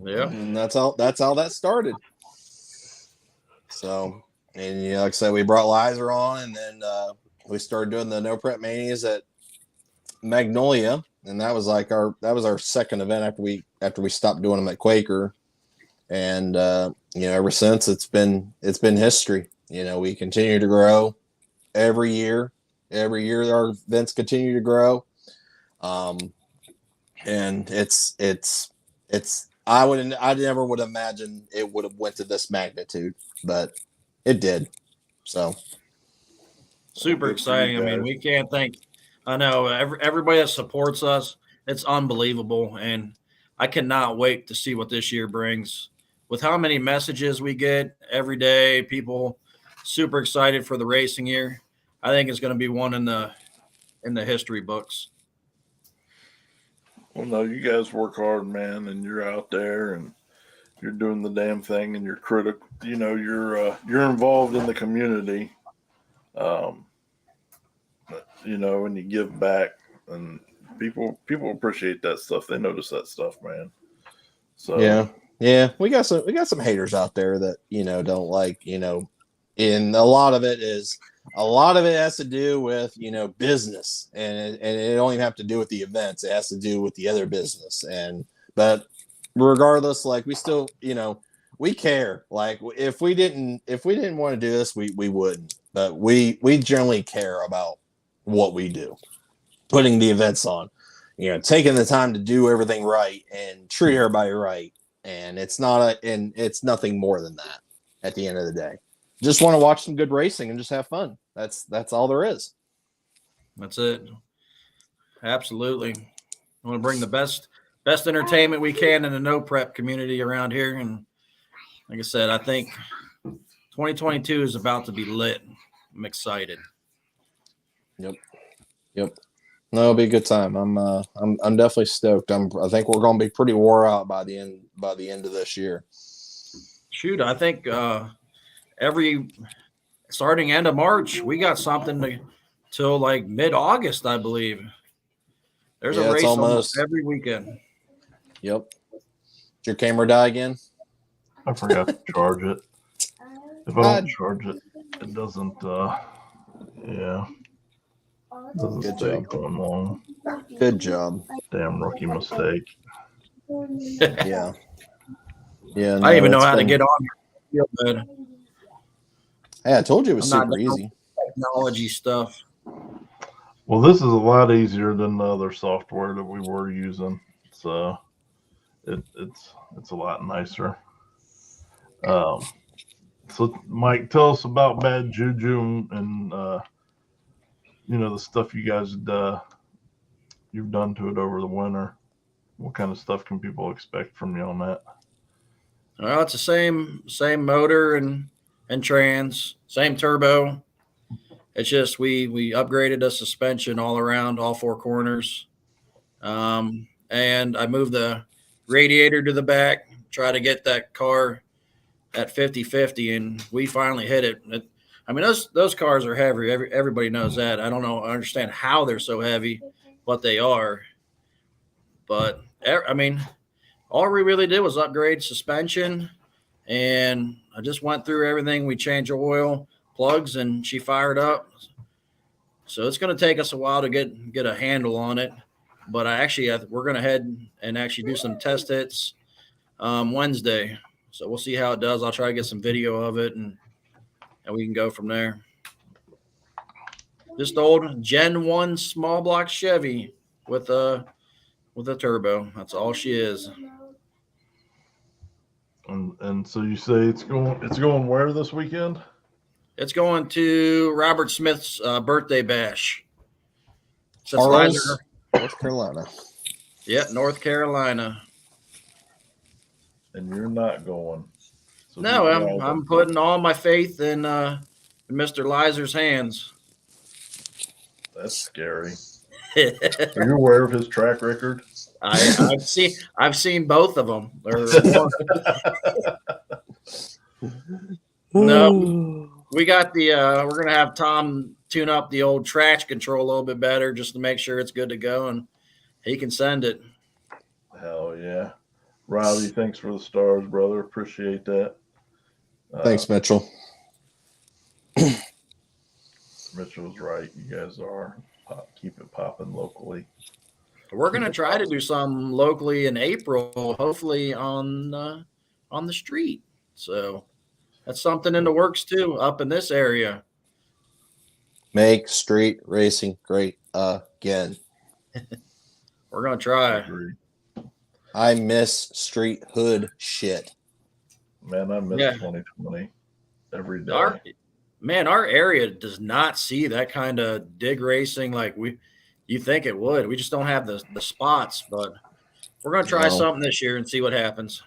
Yeah. And that's how that started. So, and like I said, we brought Lizer on, and then we started doing the No Prep Manias at Magnolia, and that was our second event after we stopped doing them at Quaker. And ever since it's been history. We continue to grow every year. Every year our events continue to grow. And I never would imagine it would have went to this magnitude, but it did. So Super Good for you exciting. I mean, guys. we can't thank. I know everybody that supports us. It's unbelievable, and I cannot wait to see what this year brings. With how many messages we get every day, people super excited for the racing year. I think it's going to be one in the history books. Well, no, you guys work hard, man, and you're out there and you're doing the damn thing, and you're critical. You're involved in the community. Um, and you give back, and people appreciate that stuff. They notice that stuff, man. So yeah, we got some haters out there that don't like and a lot of it has to do with business, and it don't even have to do with the events. It has to do with the other business, but regardless, like we still we care. Like if we didn't want to do this, we wouldn't. But we generally care about what we do, putting the events on, taking the time to do everything right and treat everybody right. And it's nothing more than that at the end of the day. Just want to watch some good racing and just have fun. That's all there is. That's it. Absolutely. I want to bring the best entertainment we can in the no prep community around here. And like I said, I think 2022 is about to be lit. I'm excited. Yep. No, it'll be a good time. I'm definitely stoked. I think we're going to be pretty wore out by the end of this year. Shoot, I think every starting end of March, we got something till like mid-August, I believe. There's a race almost every weekend. Yep. Did your camera die again? I forgot to charge it. If I don't charge it, it doesn't. Doesn't Good stay job. going long. Good job. Damn rookie mistake. Yeah. Yeah. I even know how to get on. Feel good. Hey, I told you it was super easy. Technology stuff. Well, this is a lot easier than the other software that we were using, so it's a lot nicer. So, Mike, tell us about Bad Juju and the stuff you guys you've done to it over the winter. What kind of stuff can people expect from you on that? Well, it's the same motor and trans, same turbo. It's just we upgraded the suspension all around, all four corners. And I moved the radiator to the back, try to get that car at 50-50, and we finally hit it. I mean, those cars are heavy. Everybody knows that. I understand how they're so heavy, but they are. But, I mean, all we really did was upgrade suspension, and I just went through everything. We changed oil, plugs, and she fired up. So it's going to take us a while to get a handle on it. But we're going to head and actually do some test hits Wednesday. So we'll see how it does. I'll try to get some video of it, and we can go from there. Just old Gen 1 small block Chevy with a turbo. That's all she is. And so you say it's going where this weekend? It's going to Robert Smith's birthday bash. Charles, North Carolina. Yeah, North Carolina. And you're not going. So No, I'm putting all my faith in Mr. Liser's hands. That's scary. Are you aware of his track record? I've seen both of them. No, we got we're gonna have Tom tune up the old traction control a little bit better just to make sure it's good to go, and he can send it. Hell yeah. Riley, thanks for the stars, brother. Appreciate that. Thanks, Mitchell. Mitchell's right. You guys are keep it popping locally. We're gonna try to do some locally in April, hopefully on the street. So that's something in the works too, up in this area. Make street racing great again. We're gonna try. Agree. I miss street hood shit. Man, I miss Yeah. 2020 every day. Our area does not see that kind of dig racing like you think it would. We just don't have the spots, but we're gonna try No. something this year and see what happens.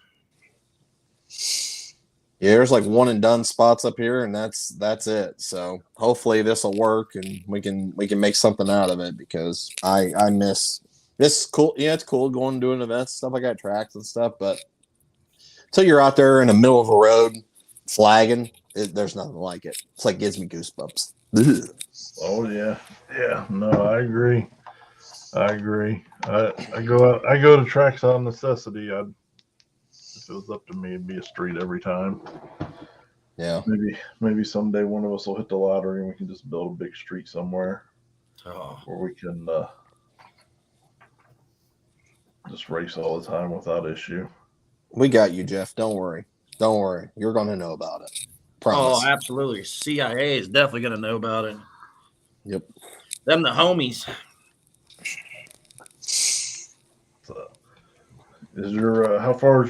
Yeah, there's like one and done spots up here, and that's it. So hopefully this will work, and we can make something out of it, because I miss this. Cool, yeah, it's cool going and doing events, stuff like that, tracks and stuff. But until you're out there in the middle of a road flagging, there's nothing like it. It's like gives me goosebumps. Ugh. Oh yeah, yeah. No, I agree. I go to tracks out of necessity. If it was up to me, it'd be a street every time. Yeah, Maybe someday one of us will hit the lottery and we can just build a big street somewhere where we can just race all the time without issue. we got you, Jeff. Don't worry. You're going to know about it. Promise. Oh, absolutely. CIA is definitely gonna know about it. Yep. Them the homies. So, is your how far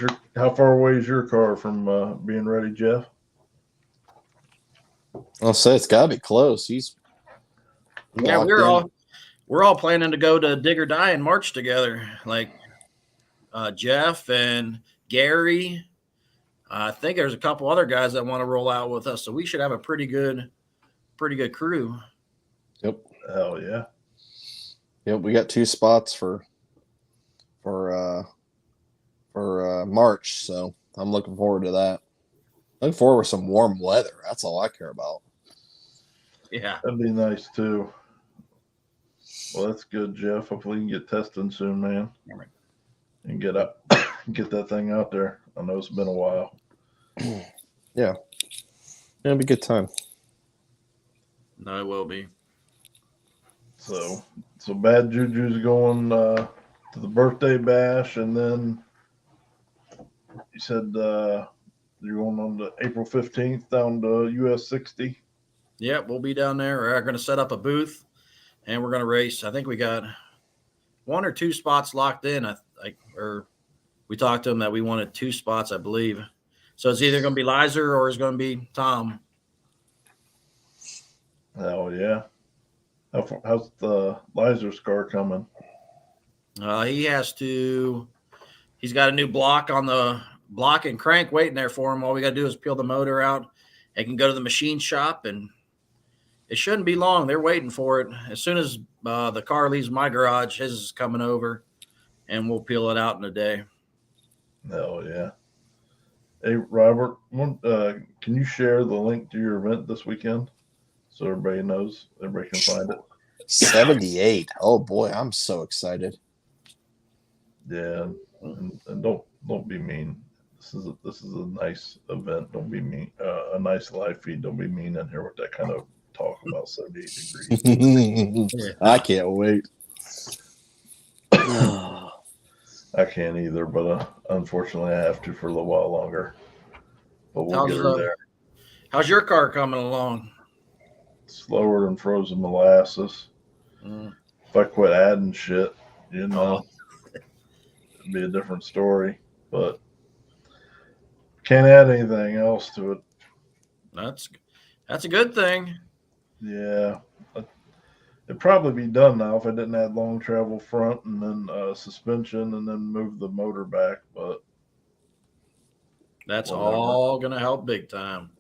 away is your car from being ready, Jeff? I'll say it's got to be close. He's Yeah, locked we're all planning to go to Dig or Die in March together. Like Jeff and Gary. I think there's a couple other guys that want to roll out with us, so we should have a pretty good crew. Yep. Hell yeah. Yep. We got 2 spots for March, so I'm looking forward to that. Looking forward to some warm weather. That's all I care about. Yeah. That'd be nice too. Well, that's good, Jeff. Hopefully you can get testing soon, man. All right. And get that thing out there. I know it's been a while. Yeah. It'll be a good time. No, it will be. So Bad Juju's going to the birthday bash, and then you said you're going on the April 15th down to US 60. Yeah, we'll be down there. We're going to set up a booth, and we're going to race. I think we got 1 or 2 spots locked in. Or we talked to them that we wanted 2 spots, I believe. So it's either going to be Lizer or it's going to be Tom. Oh yeah. How's the Lizer's car coming? He's got a new block on the block and crank waiting there for him. All we got to do is peel the motor out. They can go to the machine shop, and it shouldn't be long. They're waiting for it. As soon as the car leaves my garage, his is coming over, and we'll peel it out in a day. Oh yeah. Hey Robert, can you share the link to your event this weekend so everybody knows, everybody can find it? 78. Oh boy, I'm so excited. Yeah, and don't be mean. This is a nice event. Don't be mean. A nice live feed. Don't be mean in here with that kind of talk about 78 degrees. I can't wait. I can't either, but unfortunately, I have to for a little while longer. But we'll get her there. How's your car coming along? Slower than frozen molasses. If I quit adding shit, it'd be a different story. But can't add anything else to it. That's a good thing. Yeah. It'd probably be done now if I didn't add long travel front and then suspension and then move the motor back. But that's all going to help big time.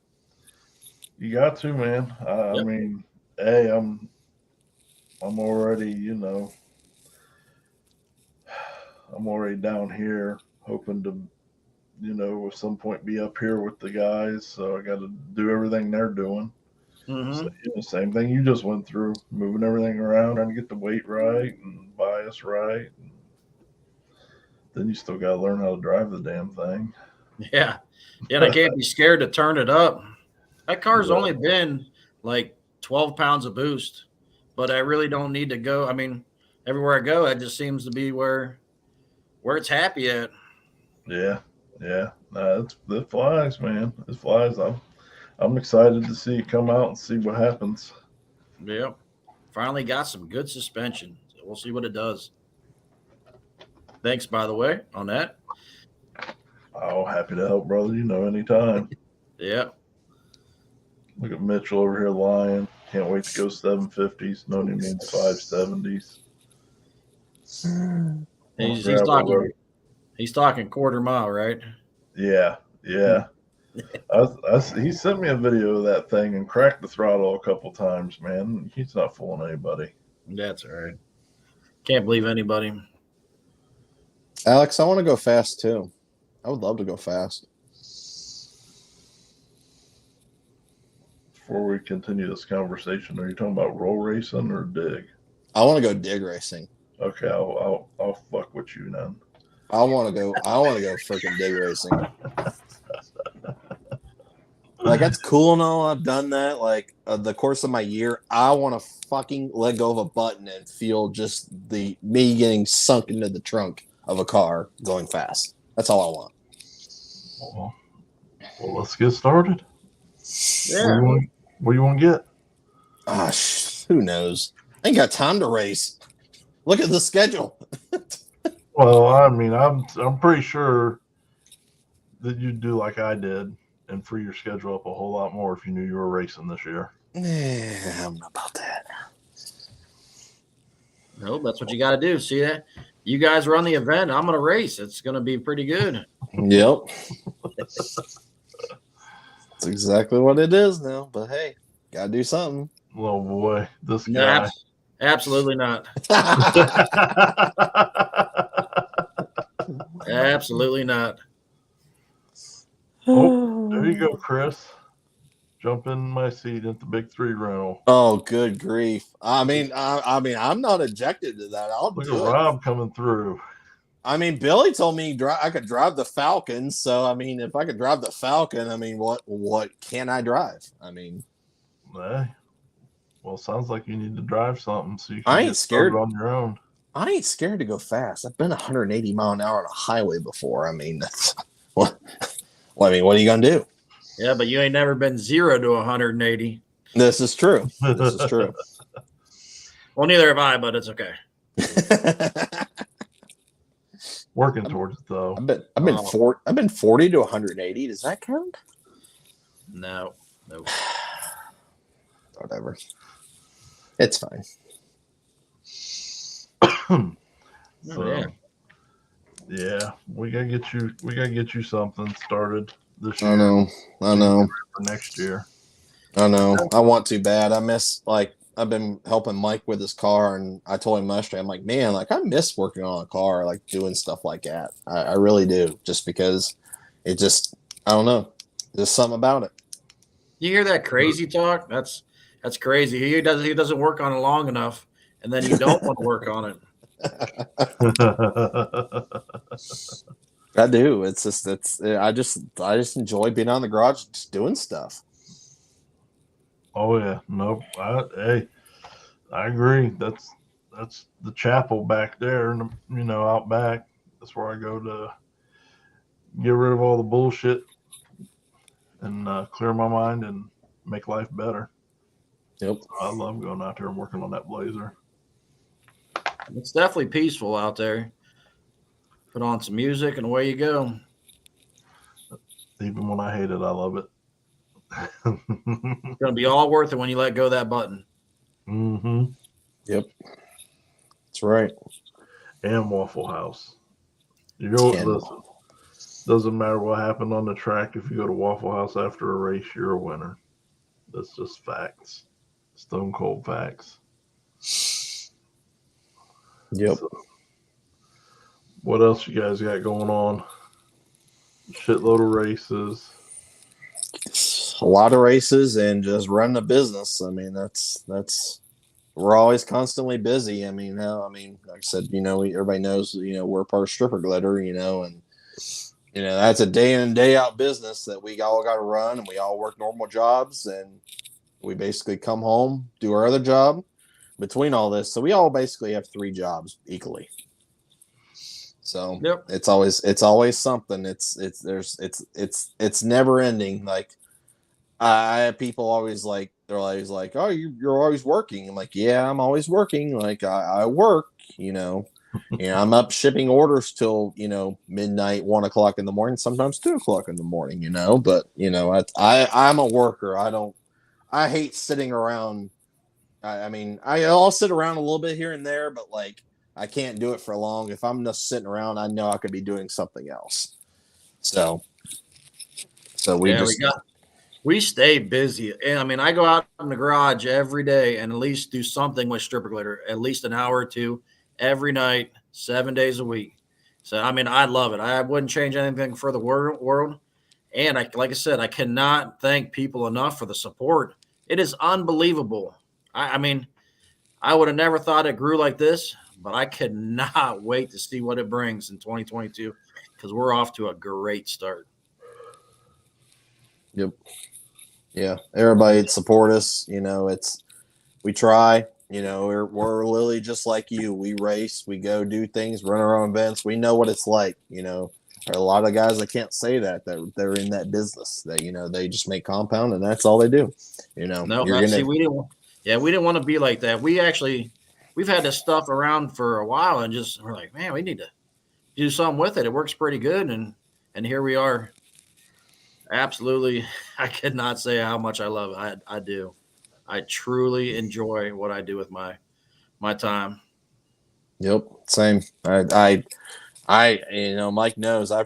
You got to, man. I mean, hey, I'm already, I'm already down here hoping to, at some point be up here with the guys. So I got to do everything they're doing. Mm-hmm. So, same thing you just went through, moving everything around, trying to get the weight right and bias right. And then you still got to learn how to drive the damn thing. Yeah. And I can't be scared to turn it up. That car's only been like 12 pounds of boost, but I really don't need to go. I mean, everywhere I go, it just seems to be where it's happy at. Yeah. Yeah. It flies, man. It flies. I'm excited to see it come out and see what happens. Yep. Finally got some good suspension. So we'll see what it does. Thanks, by the way, on that. Oh, happy to help, brother. You know, anytime. Yeah. Look at Mitchell over here lying. Can't wait to go 750s. No, he means 570s. He's Gravel road. talking. He's talking quarter mile, right? Yeah, yeah. He sent me a video of that thing and cracked the throttle a couple times, man. He's not fooling anybody. That's all right. Can't believe anybody. Alex, I want to go fast too. I would love to go fast. Before we continue this conversation, are you talking about roll racing or dig? I want to go dig racing. Okay, I'll fuck with you then. I want to go freaking dig racing. Like, that's cool and all. I've done that. Like, the course of my year, I want to fucking let go of a button and feel just me getting sunk into the trunk of a car going fast. That's all I want. Well, let's get started. Yeah. What do you want to get? Who knows? I ain't got time to race. Look at the schedule. Well, I mean, I'm pretty sure that you'd do like I did and free your schedule up a whole lot more if you knew you were racing this year. Yeah, I don't know about that. Nope, that's what you got to do. See that? You guys run the event. I'm going to race. It's going to be pretty good. Yep. That's exactly what it is now. But hey, gotta do something. Oh boy, this No, guy. absolutely not. Absolutely not. Oh, there you go, Chris. Jump in my seat at the Big 3 rental. Oh, good grief! I mean, I'm not objected to that. I'll Look do at it. Rob coming through. I mean, Billy told me I could drive the Falcon. So, I mean, if I could drive the Falcon, I mean, what can I drive? I mean, Hey, well, sounds like you need to drive something so you I can ain't get scared. started on your own. I ain't scared to go fast. I've been 180 mile an hour on a highway before. I mean, that's what. Well, I mean, what are you gonna do? Yeah, but you ain't never been 0 to 180. This is true. This is true. Well, neither have I, but it's okay. Working towards it though. I've been 40 to 180. Does that count? No. Whatever. It's fine. So, yeah, we gotta get you something started this year. I know. For next year. I know. I want to bad. I've been helping Mike with his car, and I told him yesterday, I'm like, man, like, I miss working on a car, like doing stuff like that. I really do, just because it just, I don't know, there's something about it. You hear that crazy talk? That's crazy. He doesn't work on it long enough, and then you don't want to work on it. I do. I just enjoy being on the garage, just doing stuff. Oh yeah, nope. I agree. That's the chapel back there, out back. That's where I go to get rid of all the bullshit and clear my mind and make life better. Yep. I love going out there and working on that Blazer. It's definitely peaceful out there. Put on some music and away you go. Even when I hate it, I love it. It's gonna be all worth it when you let go of that button. Mm-hmm. Yep. That's right. And Waffle House. Doesn't matter what happened on the track. If you go to Waffle House after a race, you're a winner. That's just facts. Stone cold facts. Yep. So, what else you guys got going on? Shitload of races. A lot of races and just running a business. I mean, that's we're always constantly busy. I mean, like I said, everybody knows, we're part of Stripper Glitter, and that's a day in and day out business that we all got to run, and we all work normal jobs, and we basically come home, do our other job between all this. So we all basically have 3 jobs equally. So Yep. it's always something. It's never ending. Like, I have people always like, they're always like, oh, you're always working. I'm like, yeah, I'm always working. Like, I work, I'm up shipping orders till midnight, 1 o'clock in the morning, sometimes 2 o'clock in the morning. But I'm a worker. I hate sitting around. I mean, I'll sit around a little bit here and there, but like I can't do it for long. If I'm just sitting around, I know I could be doing something else. So we stay busy. And I mean, I go out in the garage every day and at least do something with stripper glitter, at least an hour or two every night, 7 days a week. So, I mean, I love it. I wouldn't change anything for the world. And like I said, I cannot thank people enough for the support. It is unbelievable. I mean, I would have never thought it grew like this, but I cannot wait to see what it brings in 2022 because we're off to a great start. Yep. Yeah. Everybody support us. We try. We're literally just like you. We race, we go do things, run our own events. We know what it's like. There are a lot of guys that can't say that they're in that business. That they just make compound and that's all they do. No, we didn't want to be like that. We've had this stuff around for a while and we're like, man, we need to do something with it. It works pretty good, and here we are. Absolutely, I could not say how much I love it. I do. I truly enjoy what I do with my time. Yep, same. I Mike knows I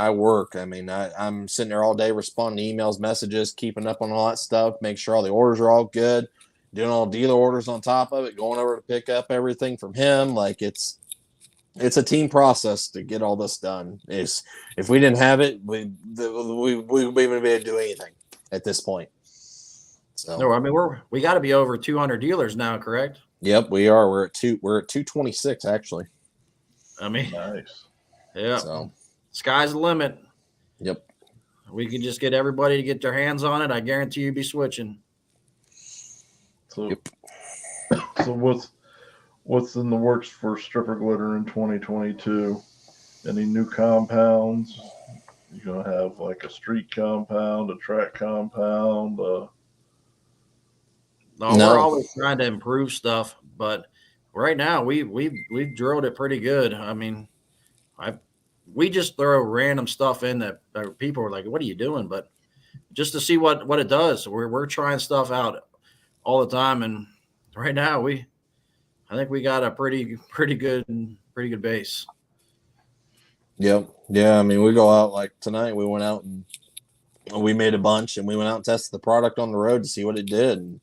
work. I mean, I'm sitting there all day responding to emails, messages, keeping up on all that stuff, make sure all the orders are all good, doing all dealer orders on top of it, going over to pick up everything from him. Like it's a team process to get all this done. If we didn't have it, we wouldn't be able to do anything at this point. So no, I mean we got to be over 200 dealers now, correct? Yep, we are. We're at 226 actually. I mean, nice. Yeah. So sky's the limit. Yep. We can just get everybody to get their hands on it. I guarantee you'll be switching. So, so what's in the works for stripper glitter in 2022? Any new compounds? You gonna have like a street compound, a track compound? No, we're always trying to improve stuff, but right now we've drilled it pretty good. I mean, we just throw random stuff in that people are like, "What are you doing?" But just to see what it does, we're trying stuff out all the time, and right now I think we got a pretty good base. Yep. Yeah. I mean, we go out like tonight. We went out and we made a bunch, and we went out and tested the product on the road to see what it did. And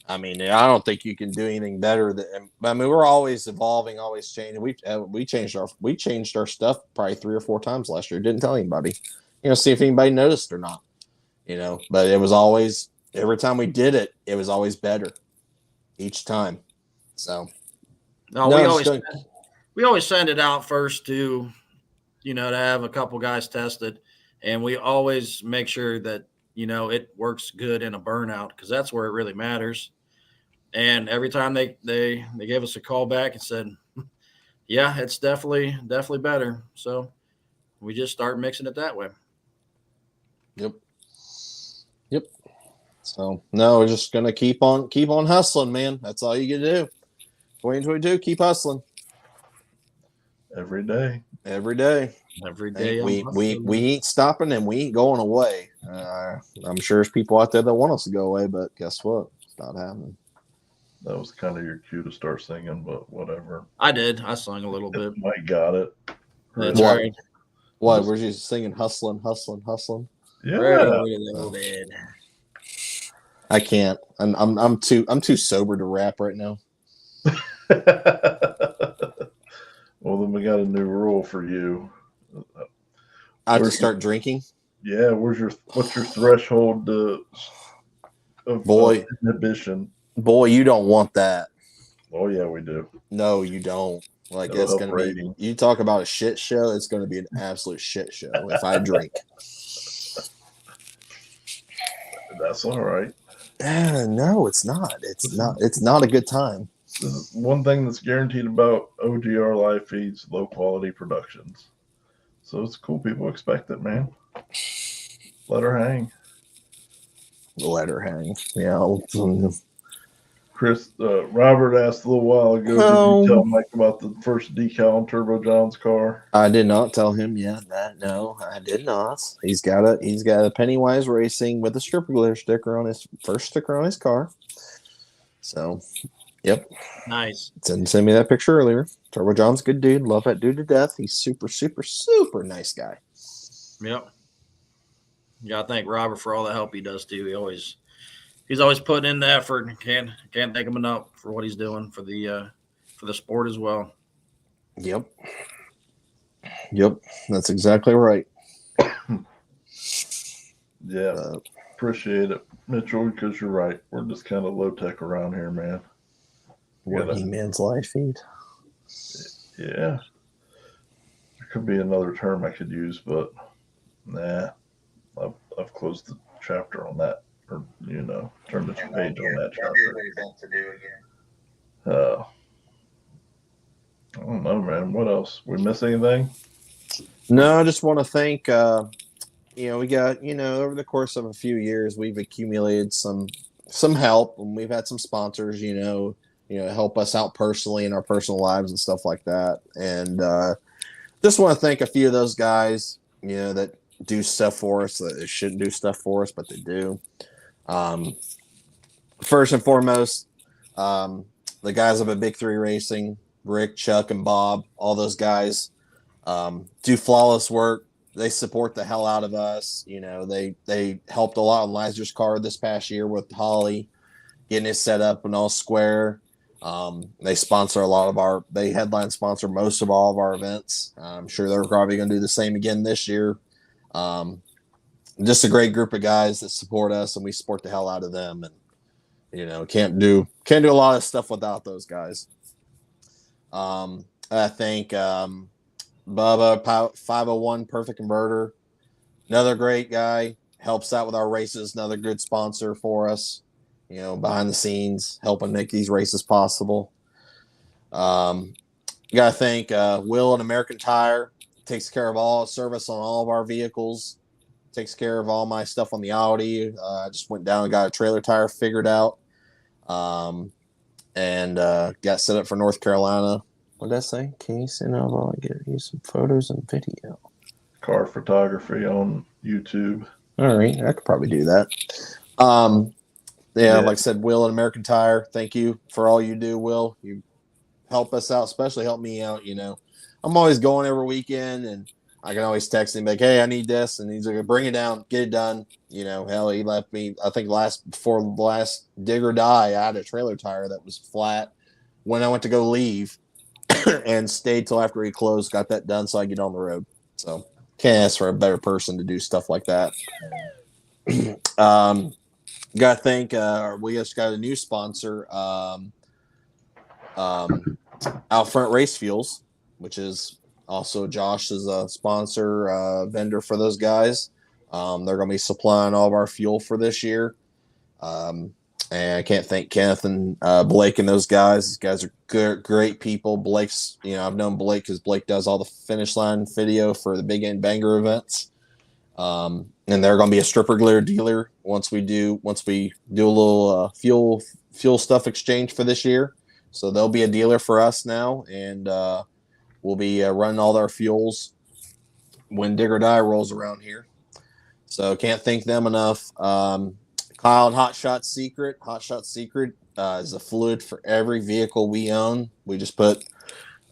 I mean, I don't think you can do anything better. I mean, we're always evolving, always changing. We changed our stuff probably 3 or 4 times last year. Didn't tell anybody, see if anybody noticed or not. But it was always every time we did it, it was always better each time. So no, we always send it out first to have a couple guys tested, and we always make sure that it works good in a burnout because that's where it really matters. And every time they gave us a call back and said, yeah, it's definitely better. So we just start mixing it that way. Yep. So no, we're just gonna keep on hustling, man. That's all you can do. 2022, keep hustling. Every day. Every day. We ain't stopping and we ain't going away. I'm sure there's people out there that want us to go away, but guess what? It's not happening. That was kind of your cue to start singing, but whatever. I did. I sung a little bit. Mike got it. That's right. What? Were you singing hustling? Yeah. Right. I can't. I'm too sober to rap right now. Well, then we got a new rule for you. I have to start drinking. Yeah. What's your threshold of inhibition? Boy, you don't want that. Oh yeah, we do. No, you don't. Like it's gonna be. You talk about a shit show. It's gonna be an absolute shit show if I drink. That's all right. No, it's not. It's not a good time. One thing that's guaranteed about OGR live feeds, low quality productions. So it's cool. People expect it, man. Let her hang. Yeah. Chris, Robert asked a little while ago, did you tell Mike about the first decal on Turbo John's car? I did not tell him yet that. No, I did not. He's got a Pennywise Racing with a stripper glitter sticker on his first sticker on his car. So, yep. Nice. Didn't send me that picture earlier. Turbo John's a good dude. Love that dude to death. He's super, super, super nice guy. Yep. Yeah, I thank Robert for all the help he does too. He's always putting in the effort. Can't thank him enough for what he's doing for the sport as well. Yep. That's exactly right. Yeah. Appreciate it, Mitchell, because you're right. We're just kind of low tech around here, man. Working man's life feed. Yeah. There could be another term I could use, but nah. I've closed the chapter on that, or turned the page on that chapter. To do again. I don't know, man. What else? We miss anything? No, I just want to thank. We got over the course of a few years, we've accumulated some help, and we've had some sponsors. Help us out personally in our personal lives and stuff like that. And just want to thank a few of those guys. That do stuff for us that they shouldn't do stuff for us, but they do. First and foremost, the guys up at Big Three Racing, Rick, Chuck, and Bob, all those guys do flawless work. They support the hell out of us. They helped a lot on Lazar's car this past year with Holly, getting it set up and all square. They sponsor they headline sponsor most of all of our events. I'm sure they're probably going to do the same again this year. Just a great group of guys that support us, and we support the hell out of them. And can't do a lot of stuff without those guys. I think Bubba 501 Perfect Converter, another great guy, helps out with our races. Another good sponsor for us. Behind the scenes, helping make these races possible. You got to thank Will at American Tire. Takes care of all service on all of our vehicles. Takes care of all my stuff on the Audi. I just went down and got a trailer tire figured out. And got set up for North Carolina. What did I say? Can you send over? I'll get you some photos and video. Car photography on YouTube. All right, I could probably do that. Yeah, like I said, Will at American Tire, thank you for all you do, Will. You help us out, especially help me out. I'm always going every weekend, and I can always text him like, "Hey, I need this," and he's like, "Bring it down, get it done." Hell, he left me. I think before the last dig or die, I had a trailer tire that was flat when I went to go leave, and stayed till after he closed, got that done, so I get on the road. So can't ask for a better person to do stuff like that. Got to thank. We just got a new sponsor, Out Front Race Fuels, which is also Josh is a sponsor vendor for those guys. They're going to be supplying all of our fuel for this year. And I can't thank Kenneth and Blake and those guys. These guys are good, great people. Blake's, I've known Blake because Blake does all the finish line video for the Big End Banger events. And they're going to be a stripper glitter dealer once we do a little fuel stuff exchange for this year. So they'll be a dealer for us now, and we'll be running all our fuels when Dig or Die rolls around here. So can't thank them enough. Kyle and Hot Shot Secret. Hot Shot Secret is a fluid for every vehicle we own. We just put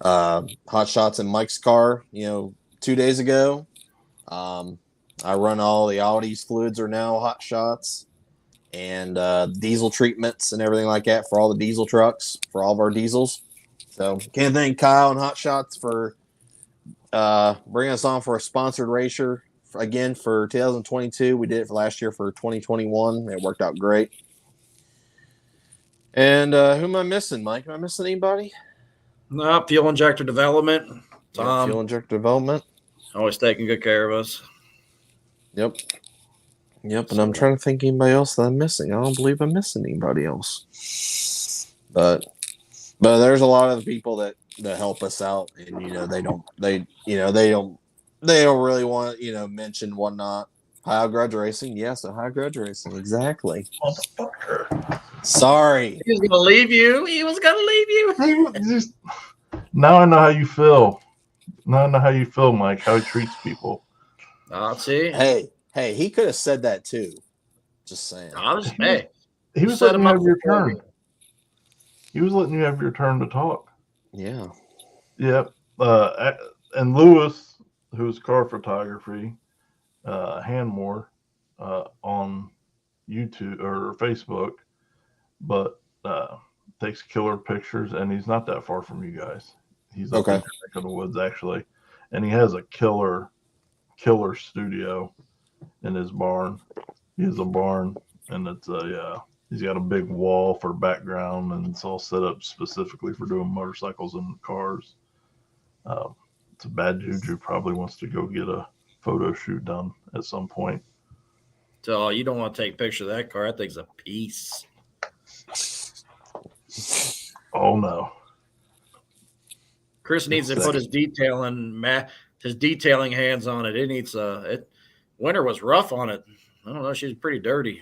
Hot Shots in Mike's car, 2 days ago. I run all the Audi's fluids are now Hot Shots, and diesel treatments and everything like that for all the diesel trucks, for all of our diesels. So can't thank Kyle and Hot Shots for bringing us on for a sponsored racer again for 2022. We did it for last year for 2021. It worked out great. And who am I missing, Mike? Am I missing anybody? No, Fuel Injector Development. Tom. Fuel Injector Development. Always taking good care of us. Yep. And I'm trying to think of anybody else that I'm missing. I don't believe I'm missing anybody else. But there's a lot of people that help us out, and they don't really want mention whatnot. Ohio Grudge Racing. Yes, Ohio Grudge Racing. Exactly. Motherfucker. Sorry. He was going to leave you. He was going to leave you. Now I know how you feel. Now I know how you feel, Mike. How he treats people. I'll see. Hey, he could have said that too. Just saying. Hey, He was set letting him you up have your for turn. He was letting you have your turn to talk. Yeah. Yep. And Lewis, who's car photography, Hanmore, on YouTube or Facebook, but takes killer pictures, and he's not that far from you guys. He's up in your neck of the woods, actually, and he has a killer studio in his barn. He has a barn, and it's he's got a big wall for background, and it's all set up specifically for doing motorcycles and cars. It's a bad juju. Probably wants to go get a photo shoot done at some point. So you don't want to take a picture of that car. That thing's a piece. Oh no. Chris needs to put his detailing hands on it. It needs winter was rough on it. I don't know. She's pretty dirty.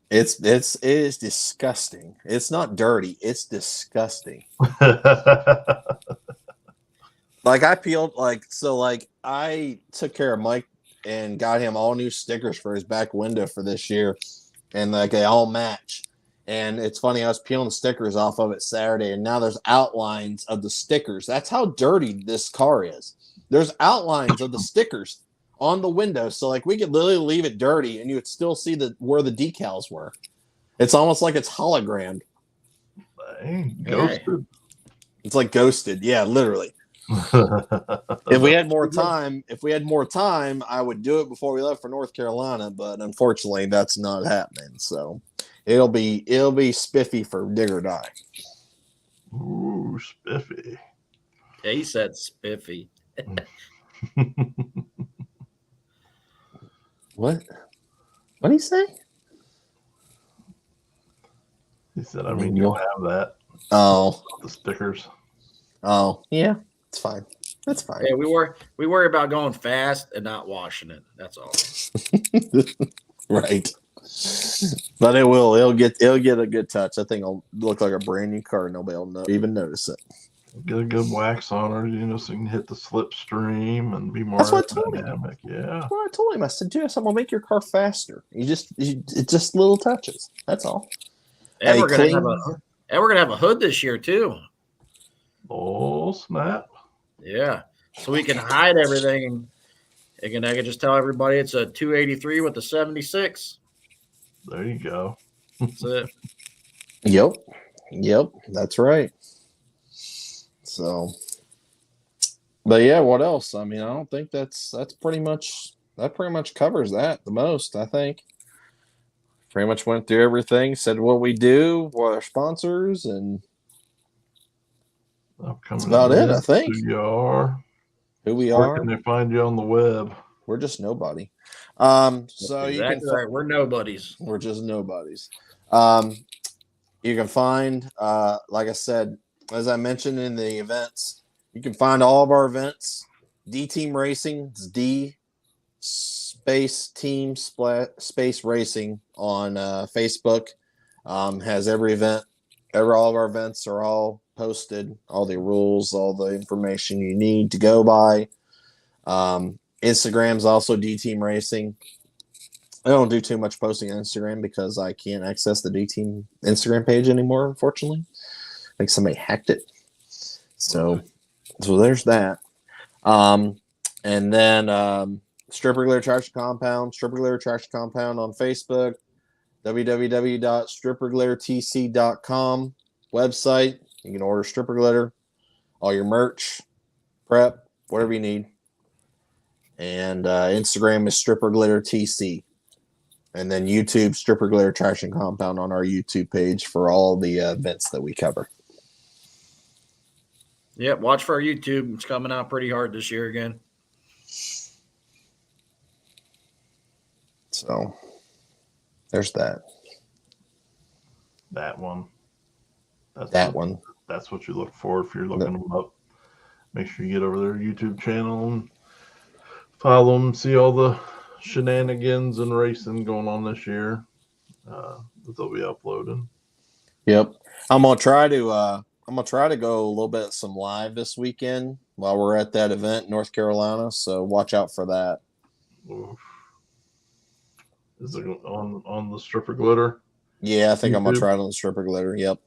It is disgusting. It's not dirty. It's disgusting. Like I peeled I took care of Mike and got him all new stickers for his back window for this year, and like they all match. And it's funny, I was peeling the stickers off of it Saturday, and now there's outlines of the stickers. That's how dirty this car is. There's outlines of the stickers on the window, so like we could literally leave it dirty, and you would still see where the decals were. It's almost like it's hologrammed. Hey, ghosted. It's like ghosted, yeah, literally. If we had more time, I would do it before we left for North Carolina, but unfortunately that's not happening. So it'll be spiffy for dig or die. Ooh, spiffy. Yeah, he said spiffy. What did he say? He said, I mean, you'll have that. Oh, The stickers. Oh, yeah. It's fine. That's fine. Yeah, we worry about going fast and not washing it. That's all. Right. But it'll get a good touch. That thing will look like a brand new car. Nobody will even notice it. Get a good wax on her, so you can hit the slipstream and be more That's what I told him. dynamic. Yeah. That's what I told him. I said, dude, something will make your car faster. It's just little touches. That's all. And we're gonna have a hood this year too. Oh snap! Yeah, so we can hide everything. I can just tell everybody it's a 283 with a 76. There you go. That's it. Yep. That's right. So, but yeah, what else? I mean, I don't think that pretty much covers that the most. I think pretty much went through everything, said what we do, what our sponsors, and that's about it. I think. Who you are? Who we Where are? can they find you on the web? We're just nobody. So exactly you can right. We're nobodies. We're just nobodies. You can find, like I said, as I mentioned in the events, you can find all of our events. D Team Racing, it's D space Team Space Racing on Facebook. Has every event, all of our events are all posted, all the rules, all the information you need to go by. Instagram's also D Team Racing. I don't do too much posting on Instagram because I can't access the D Team Instagram page anymore, unfortunately. I think somebody hacked it. So there's that. And then Stripper Glare Traction Compound on Facebook, www.stripperglaretc.com website. You can order stripper glitter, all your merch, prep, whatever you need. And Instagram is Stripper Glitter TC. And then YouTube, Stripper Glitter Traction Compound on our YouTube page for all the events that we cover. Yep, watch for our YouTube. It's coming out pretty hard this year again. So there's that. That one. That's what you look for if you're looking them up. Make sure you get over their YouTube channel and follow them, see all the shenanigans and racing going on this year that they'll be uploading. Yep. I'm gonna try to go a little bit some live this weekend while we're at that event in North Carolina. So watch out for that. Oof. Is it on the stripper glitter? Yeah, I think I'm gonna YouTube? try it on the stripper glitter. Yep.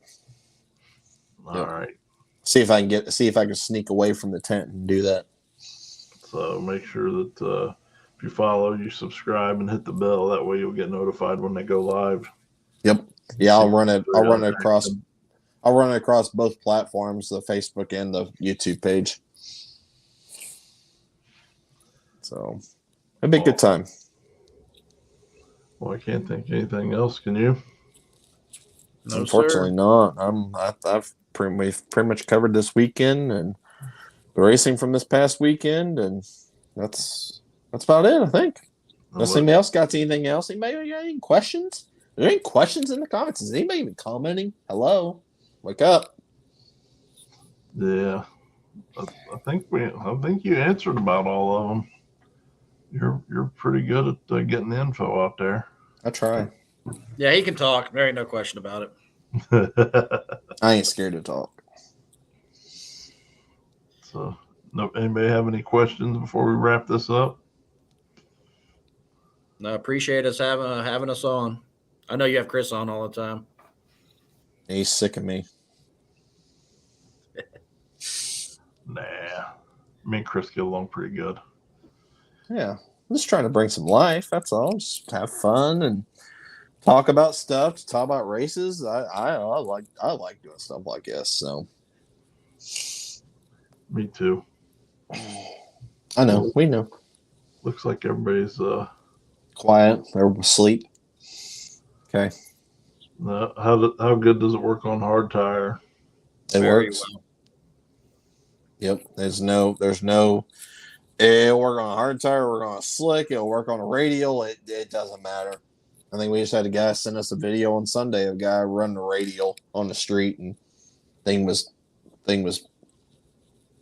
All Yep. right. See if I can sneak away from the tent and do that. So make sure that if you follow, you subscribe and hit the bell. That way you'll get notified when they go live. Yep. Yeah, I'll run it across. Action. I'll run it across both platforms, the Facebook and the YouTube page. So it'd be a good time. Well, I can't think of anything else. Can you? No, Unfortunately, sir. not. We've pretty much covered this weekend and the racing from this past weekend, and that's about it. I think. Unless anybody else got anything else? Anybody got any questions? Are there any questions in the comments? Is anybody even commenting? Hello, wake up. Yeah, I think you answered about all of them. You're pretty good at getting the info out there. I try. Yeah, he can talk. There ain't no question about it. I ain't scared to talk. So, anybody have any questions before we wrap this up? No, appreciate us having us on. I know you have Chris on all the time. He's sick of me. Nah, me and Chris get along pretty good. Yeah, I'm just trying to bring some life. That's all. Just have fun and talk about stuff. Talk about races. I like doing stuff like this. So Me too. I know. We know. Looks like everybody's Quiet. They're asleep. Okay. how good does it work on hard tire? It Very works. well. Yep. There's no. It'll work on a hard tire. Work on a slick. It'll work on a radial. It doesn't matter. I think we just had a guy send us a video on Sunday of a guy running a radial on the street, and thing was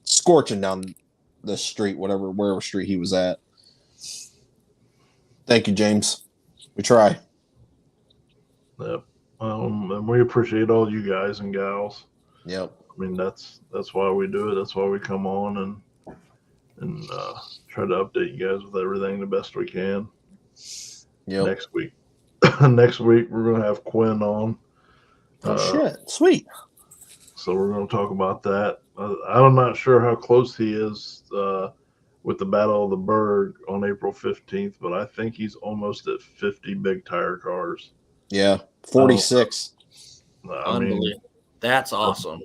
scorching down the street, wherever street he was at. Thank you, James. We try. Yep. And we appreciate all you guys and gals. Yep. I mean, that's why we do it. That's why we come on and try to update you guys with everything the best we can. Yep. Next week we're gonna have Quinn on. Oh shit! Sweet. So we're gonna talk about that. I'm not sure how close he is with the Battle of the Berg on April 15th, but I think he's almost at 50 big tire cars. Yeah, 46. Unbelievable. That's awesome.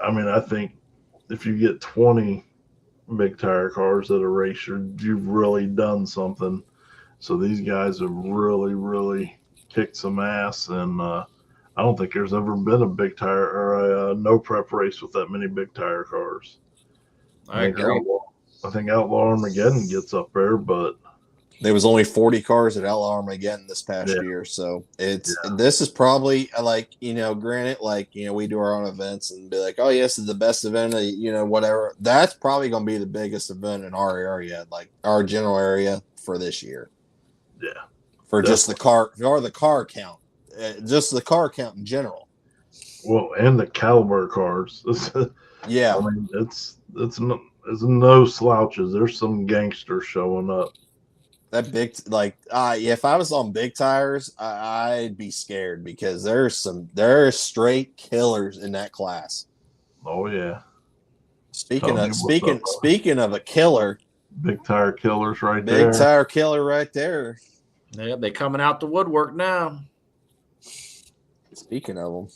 I mean, I think if you get 20 big tire cars at a race, you've really done something. So these guys have really, really kicked some ass, and I don't think there's ever been a big tire or a no prep race with that many big tire cars. I agree. I think Outlaw Armageddon gets up there, but There was only 40 cars at Outlaw Armageddon this past year, so this is probably granted, we do our own events and be like, oh yes, this is the best event, whatever. That's probably going to be the biggest event in our area, like our general area for this year. Yeah, for just the car count, just the car count in general. Well, and the caliber cars. Yeah, I mean, it's no slouches. There's some gangsters showing up. That big, if I was on big tires, I'd be scared because there's straight killers in that class. Oh yeah. Speaking of a killer, big tire killers right there. Big tire killer right there. Yeah, they coming out the woodwork now. Speaking of them.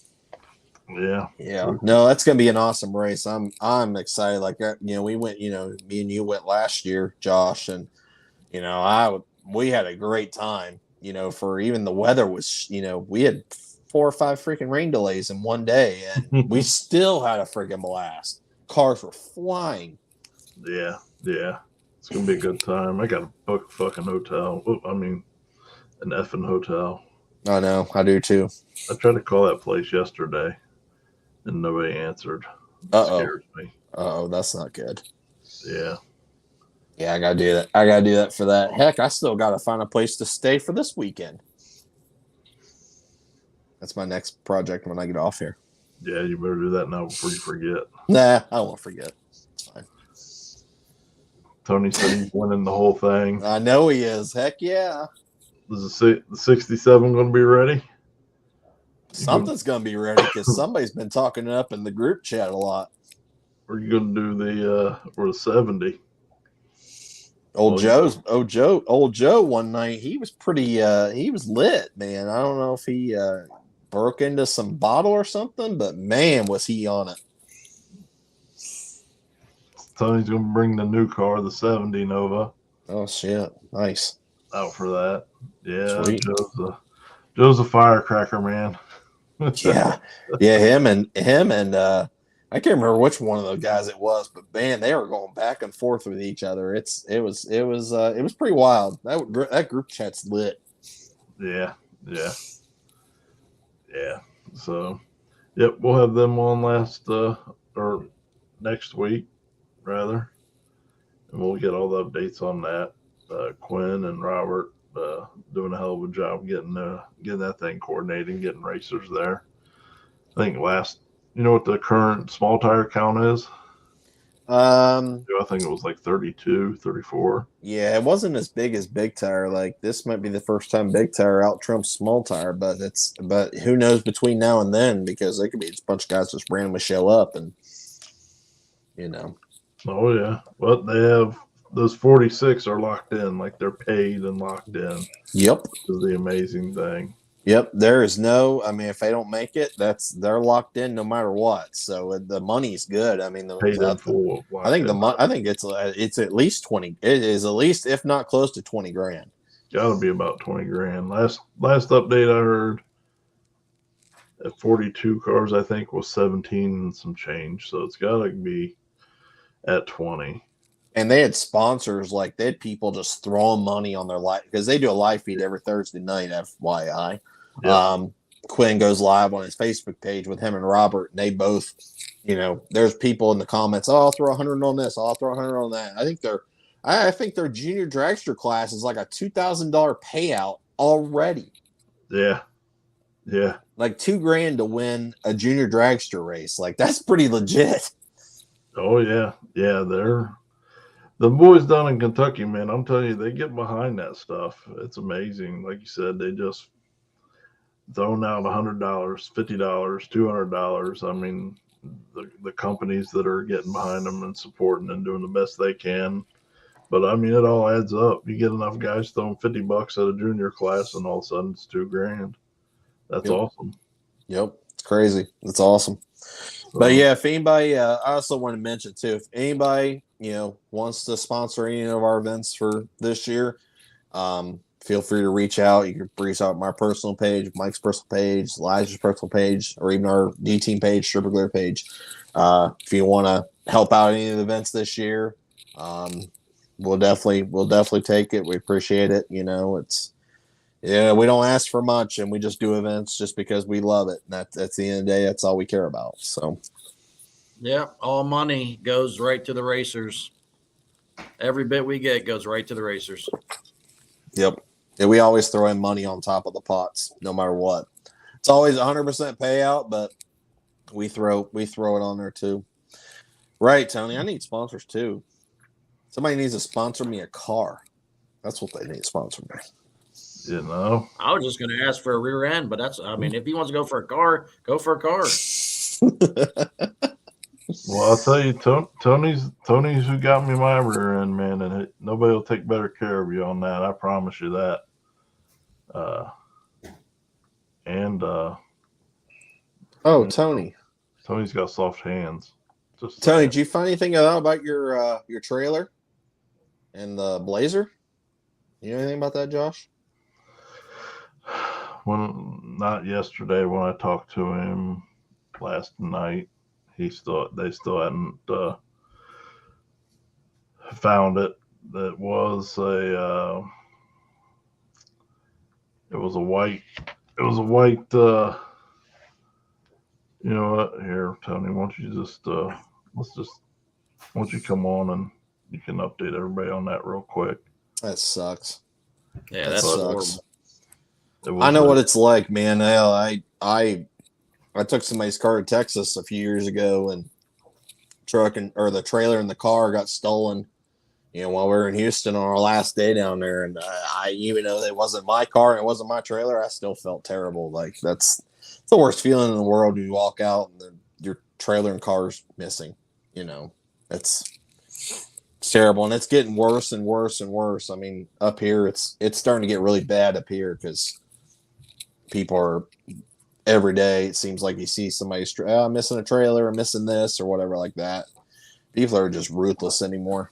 Yeah. No, that's gonna be an awesome race. I'm excited. Like we went. Me and you went last year, Josh, and we had a great time. For even the weather was. We had 4 or 5 freaking rain delays in one day, and we still had a freaking blast. Cars were flying. Yeah. It's gonna be a good time. I got to book a fucking hotel. An effing hotel. I know. I do too. I tried to call that place yesterday, and nobody answered. Uh-oh. Scares me. Oh, that's not good. Yeah. Yeah, I gotta do that. I gotta do that for that. Heck, I still gotta find a place to stay for this weekend. That's my next project when I get off here. Yeah, you better do that now before you forget. Nah, I won't forget. It's fine. Tony said he's winning the whole thing. I know he is. Heck yeah. Is the 67 going to be ready? Something's gonna be ready because somebody's been talking it up in the group chat a lot. Or are you going to do the 70? Old Joe one night, he was pretty he was lit, man. I don't know if he broke into some bottle or something, but man, was he on it. Tony's going to bring the new car, the 70 Nova, Oh shit. Nice. out for that. Yeah, Sweet. Joe's a firecracker, man. Yeah. Yeah, him and I can't remember which one of the guys it was, but man, they were going back and forth with each other. It was pretty wild. That group chat's lit. Yeah. So, yep, we'll have them on or next week, rather, and we'll get all the updates on that. Quinn and Robert doing a hell of a job getting that thing coordinated, getting racers there. I think you know what the current small tire count is? I think it was like 32, 34. Yeah, it wasn't as big as big tire. Like this might be the first time big tire out trumps small tire, but who knows between now and then, because they could be just a bunch of guys just randomly show up and Oh yeah, but they have those 46 are locked in, like they're paid and locked in. Yep. This is the amazing thing. Yep. There is if they don't make it, they're locked in no matter what. So the money's good. I mean, Paid in full. I think it's at least 20. It is at least, if not close to 20 grand. Got to be about 20 grand. Last update I heard at 42 cars, I think was 17 and some change. So it's got to be at 20. And they had sponsors, like they had people just throwing money on their live, because they do a live feed every Thursday night, FYI. Yeah. Quinn goes live on his Facebook page with him and Robert, and they both, there's people in the comments, oh, I'll throw 100 on this, I'll throw 100 on that. I think their junior dragster class is like a $2,000 payout already. Yeah. Like $2,000 to win a junior dragster race. Like that's pretty legit. Oh yeah. They're the boys down in Kentucky, man. I'm telling you, they get behind that stuff. It's amazing. Like you said, they just throwing out $100, $50, $200. I mean, the companies that are getting behind them and supporting and doing the best they can. But I mean, it all adds up. You get enough guys throwing $50 at a junior class, and all of a sudden it's $2,000. That's awesome. Yep, it's crazy. It's awesome. So, but yeah, if anybody, I also want to mention too, if anybody wants to sponsor any of our events for this year, feel free to reach out. You can reach out my personal page, Mike's personal page, Elijah's personal page, or even our D team page, Stripper Glare page. If you want to help out any of the events this year, we'll definitely take it. We appreciate it. We don't ask for much, and we just do events just because we love it. And that's the end of the day. That's all we care about. So, yeah, all money goes right to the racers. Every bit we get goes right to the racers. Yep. Yeah, we always throw in money on top of the pots, no matter what. It's always 100% payout, but we throw it on there too. Right, Tony. I need sponsors too. Somebody needs to sponsor me a car. That's what they need to sponsor me. I was just going to ask for a rear end, but if he wants to go for a car, go for a car. Well, I'll tell you, Tony's who got me my rear end, man, and nobody will take better care of you on that. I promise you that. Tony's got soft hands. Tony, did you find anything out about your trailer and the Blazer? You know anything about that, Josh? Not yesterday when I talked to him last night. They still hadn't found it. That was it was a white. You know what? Here, Tony, why don't you just why don't you come on and You can update everybody on that real quick. That sucks. Yeah, That that's sucks. horrible. It I know was what it's like, man. Hell, I took somebody's car to Texas a few years ago, and the trailer in the car got stolen. While we were in Houston on our last day down there, and I even though it wasn't my car and it wasn't my trailer, I still felt terrible. Like it's the worst feeling in the world. You walk out and your trailer and car's missing. It's terrible, and it's getting worse and worse and worse. I mean, up here, it's starting to get really bad up here because people are every day. It seems like you see somebody missing a trailer or missing this or whatever like that. People are just ruthless anymore.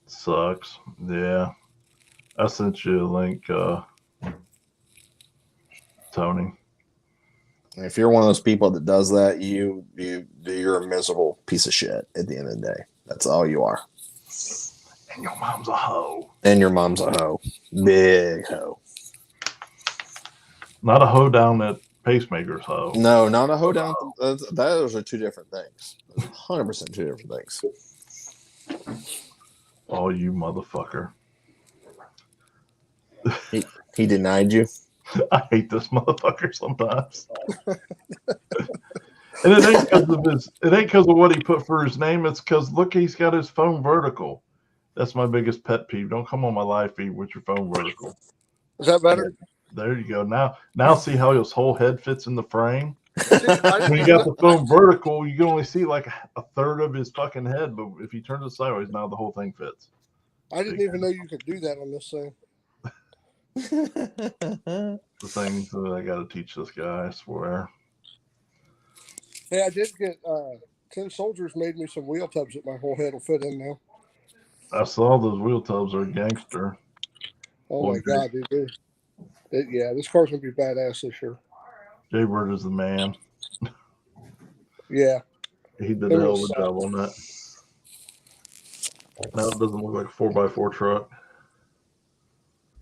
sucks. Yeah. I sent you a link, Tony. If you're one of those people that does that, you're a miserable piece of shit at the end of the day. That's all you are. And your mom's a hoe. And your mom's a hoe. Big hoe. Not a hoe down at Pacemaker's hoe. No, not a hoe down. Those are two different things. 100% two different things. Oh, you motherfucker. He denied you. I hate this motherfucker sometimes. And it ain't because of what he put for his name. It's because look, he's got his phone vertical. That's my biggest pet peeve. Don't come on my live feed with your phone vertical. Is that better? There you go. Now see how his whole head fits in the frame. See, When you got the phone vertical, you can only see like a third of his fucking head. But if he turns it sideways, now the whole thing fits. I didn't even know you could do that on this thing. The things that I got to teach this guy, I swear. Hey, I did get 10 soldiers made me some wheel tubs that my whole head will fit in now. I saw those wheel tubs are gangster. Oh my God, dude. Yeah, this car's going to be badass this year. Jaybird is the man. Yeah. He did a hell of a job on that. Now it doesn't look like a 4x4 truck.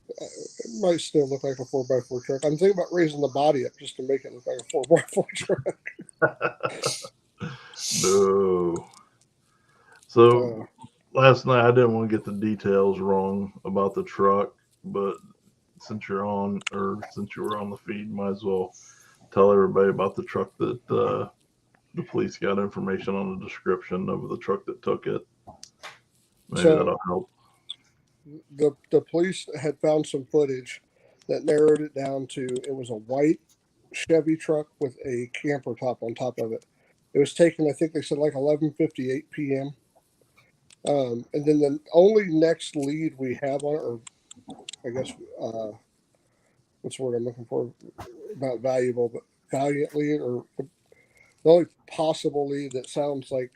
It might still look like a 4x4 truck. I'm thinking about raising the body up just to make it look like a 4x4 truck. No. So last night I didn't want to get the details wrong about the truck, but since you were on the feed, might as well tell everybody about the truck that the police got information on the description of the truck that took it. Maybe that'll help. The police had found some footage that narrowed it down to it was a white Chevy truck with a camper top on top of it. It was taken, I think they said like 11:58 p.m. And then the only next lead we have on it, or I guess what's the word I'm looking for? Not valuable, but valiant lead, or the only possible lead that sounds like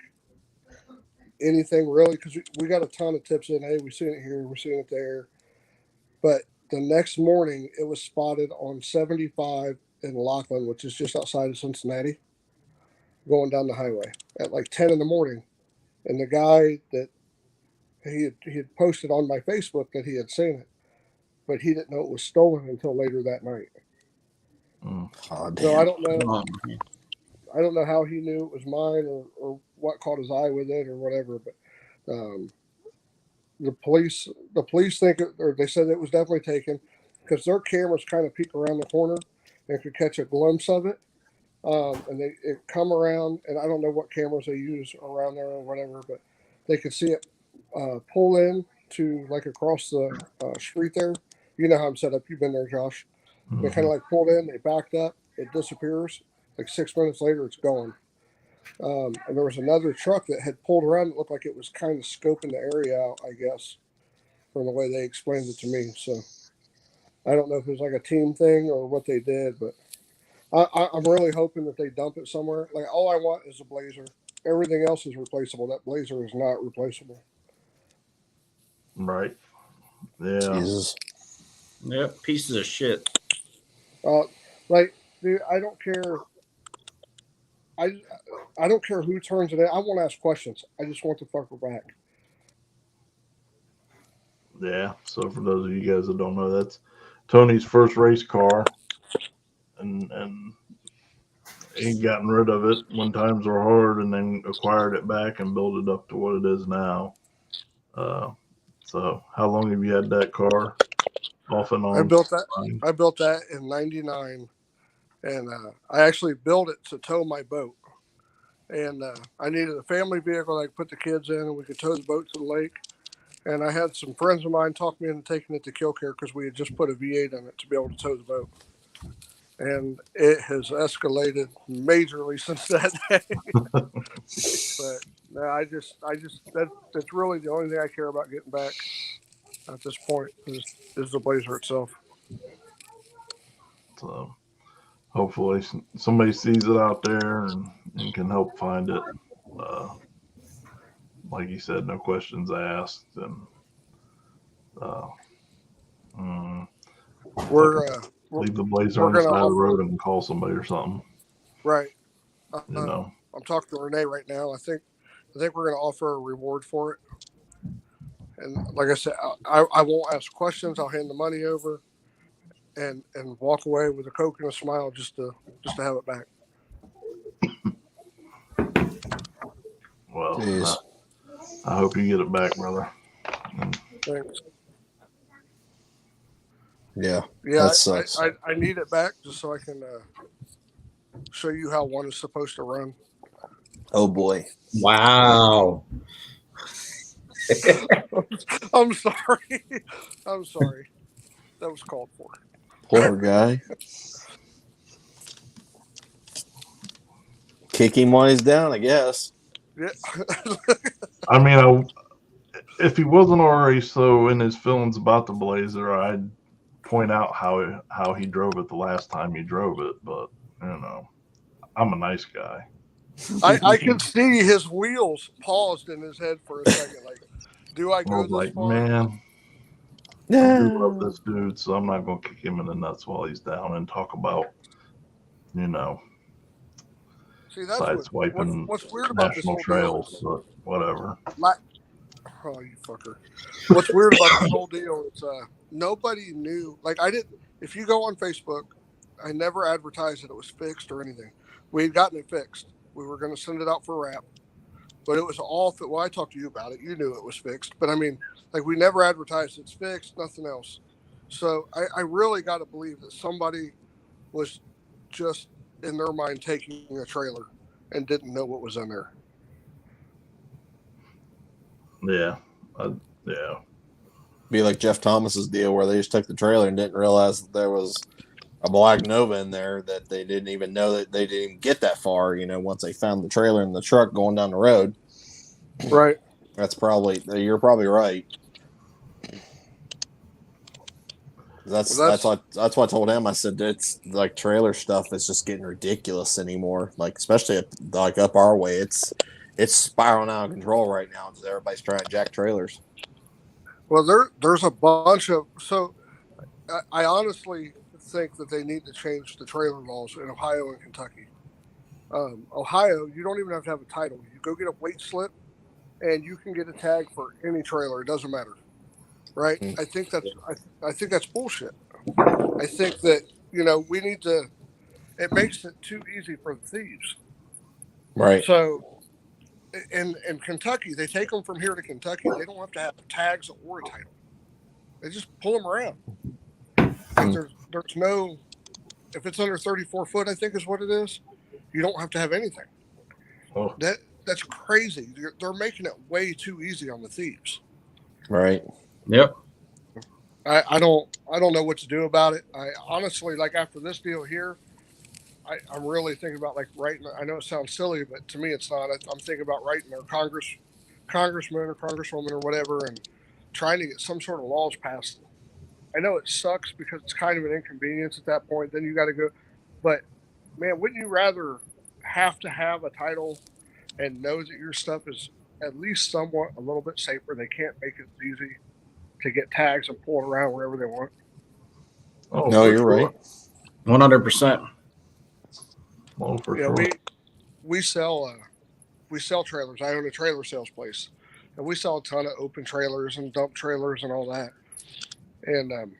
anything really, because we got a ton of tips in. Hey, we've seen it here, we're seeing it there. But the next morning, it was spotted on 75 in Laughlin, which is just outside of Cincinnati, going down the highway at like 10 in the morning. And the guy that he had posted on my Facebook that he had seen it, but he didn't know it was stolen until later that night. Oh, So I don't know. I don't know how he knew it was mine or what caught his eye with it or whatever, but the police think or they said it was definitely taken because their cameras kind of peek around the corner and could catch a glimpse of it. And it come around, and I don't know what cameras they use around there or whatever, but they could see it pull in to like across the street there. You know how I'm set up. You've been there, Josh. Mm-hmm. They kind of like pulled in, they backed up, it disappears. Like 6 minutes later, it's gone. And there was another truck that had pulled around. It looked like it was kind of scoping the area out, I guess, from the way they explained it to me. So I don't know if it was like a team thing or what they did, but I'm really hoping that they dump it somewhere. Like, all I want is a Blazer. Everything else is replaceable. That Blazer is not replaceable. Right. Yeah. Jesus. Yep, pieces of shit. Like, dude, I don't care. I don't care who turns it in. I won't ask questions. I just want the fucker back. Yeah. So for those of you guys that don't know, that's Tony's first race car, and he gotten rid of it when times were hard, and then acquired it back and built it up to what it is now. So how long have you had that car off and I on? built that. I built that in '99, and I actually built it to tow my boat. And I needed a family vehicle I could put the kids in, and we could tow the boat to the lake. And I had some friends of mine talk me into taking it to Killcare because we had just put a V8 in it to be able to tow the boat. And it has escalated majorly since that day. But no, that's really the only thing I care about getting back at this point is the Blazer itself. So hopefully somebody sees it out there and can help find it. Uh, like you said, no questions asked, and uh, mm, We're leave the Blazer we're on the gonna side of the offer road and call somebody or something. right. You know, I'm talking to Renee right now. I think we're gonna offer a reward for it. And like I said, I won't ask questions. I'll hand the money over and walk away with a Coke and a smile just to have it back. well, Jeez. I hope you get it back, brother. And Thanks. Yeah, Yeah, that sucks. I need it back just so I can show you how one is supposed to run. Oh boy. Wow. I'm sorry. I'm sorry. That was called for. Poor guy. Kick him while he's down, I guess. Yeah. I mean, if he wasn't already so in his feelings about the Blazer, I'd point out how he drove it the last time he drove it. But you know, I'm a nice guy. I can see his wheels paused in his head for a second. Like, do I I go was this like, far? man, I do love this dude, so I'm not gonna kick him in the nuts while he's down and talk about, you know, See, that's sideswiping what's weird about this national whole deal trails, is but whatever. oh, you fucker. What's weird about this whole deal is nobody knew. Like, I didn't. If you go on Facebook, I never advertised that it was fixed or anything. We had gotten it fixed. We were going to send it out for wrap, but it was all. Well, I talked to you about it. You knew it was fixed, but I mean, like, we never advertised it's fixed. Nothing else. So I really got to believe that somebody was just in their mind taking a trailer and didn't know what was in there. Yeah, yeah. Be like Jeff Thomas's deal where they just took the trailer and didn't realize that there was a Black Nova in there, that they didn't even know that they didn't even get that far, once they found the trailer in the truck going down the road. Right. You're probably right. That's what I told him. I said, it's like trailer stuff is just getting ridiculous anymore. Like, especially up our way, it's spiraling out of control right now because everybody's trying to jack trailers. Well, there's a bunch of I honestly think that they need to change the trailer laws in Ohio and Kentucky. Ohio, you don't even have to have a title. You go get a weight slip, and you can get a tag for any trailer. It doesn't matter, right? I think that's bullshit. I think that we need to. It makes it too easy for the thieves. Right. So, in Kentucky, they take them from here to Kentucky. They don't have to have tags or a title. They just pull them around. Like there's no, if it's under 34 foot, I think is what it is. You don't have to have anything. Oh. That's crazy. They're making it way too easy on the thieves. Right. Yep. I don't know what to do about it. I honestly, like, after this deal here, I'm really thinking about, like, writing. I know it sounds silly, but to me it's not. I'm thinking about writing their congressman or congresswoman or whatever, and trying to get some sort of laws passed. I know it sucks because it's kind of an inconvenience at that point. Then you got to go, but man, wouldn't you rather have to have a title and know that your stuff is at least somewhat a little bit safer? They can't make it easy to get tags and pull it around wherever they want. Oh, no, you're sure. right. 100%. Oh, for Yeah, sure. we sell trailers. I own a trailer sales place, and we sell a ton of open trailers and dump trailers and all that. And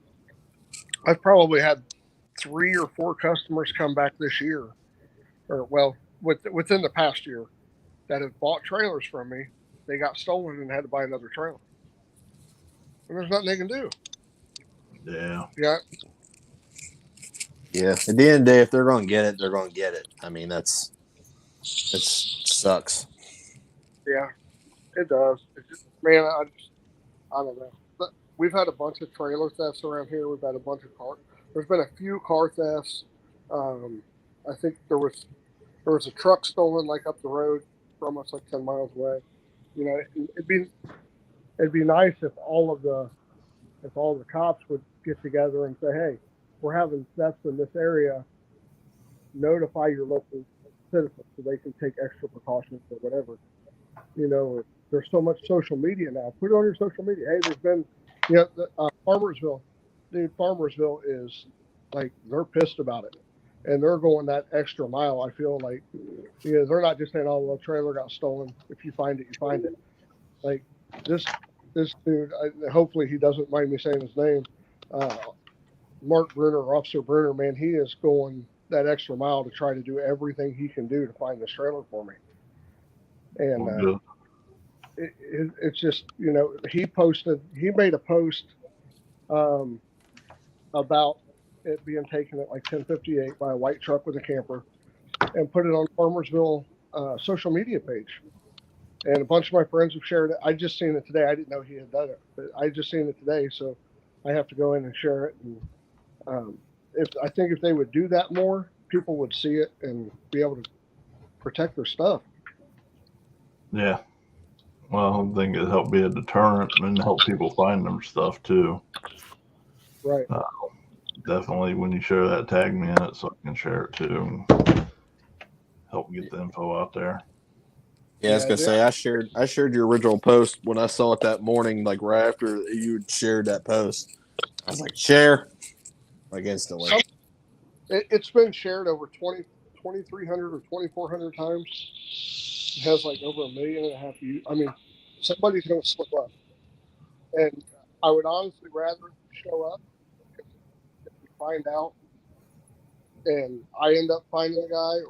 I've probably had 3 or 4 customers come back this year, or within the past year, that have bought trailers from me. They got stolen and had to buy another trailer. and there's nothing they can do. Yeah. Yeah, Yeah. At the end of the day, if they're going to get it, they're going to get it. I mean, it sucks. yeah, it does. It's just, man, I don't know. But we've had a bunch of trailer thefts around here. We've had a bunch of There's been a few car thefts. I think there was a truck stolen like up the road from us, like 10 miles away. You know, it'd be nice if all the cops would get together and say, hey, we're having thefts in this area. Notify your local citizens so they can take extra precautions or whatever. You know, there's so much social media now. Put it on your social media. Hey, there's been, Farmersville. Dude, Farmersville is like, they're pissed about it. And they're going that extra mile. I feel like, they're not just saying, oh, well, the trailer got stolen. If you find it, you find it. Like this dude, hopefully he doesn't mind me saying his name, Mark Bruner, Officer Bruner, man, he is going that extra mile to try to do everything he can do to find this trailer for me. And Well, good. it's just, he made a post about it being taken at like 10:58 by a white truck with a camper, and put it on Farmersville social media page. And a bunch of my friends have shared it. I just seen it today. I didn't know he had done it, but I just seen it today, so I have to go in and share it. And I think if they would do that more, people would see it and be able to protect their stuff. Yeah. Well, I think it'd help be a deterrent and help people find their stuff too. Right. Definitely, when you share that, tag me in it so I can share it too and help get the info out there. Yeah, I was gonna say I shared your original post when I saw it that morning, like right after you shared that post. I was like, share, like instantly. It's been shared over 2,300 or 2,400 times. It has like over 1.5 million views. I mean, somebody's going to slip up. And I would honestly rather show up, because if we find out and I end up finding the guy,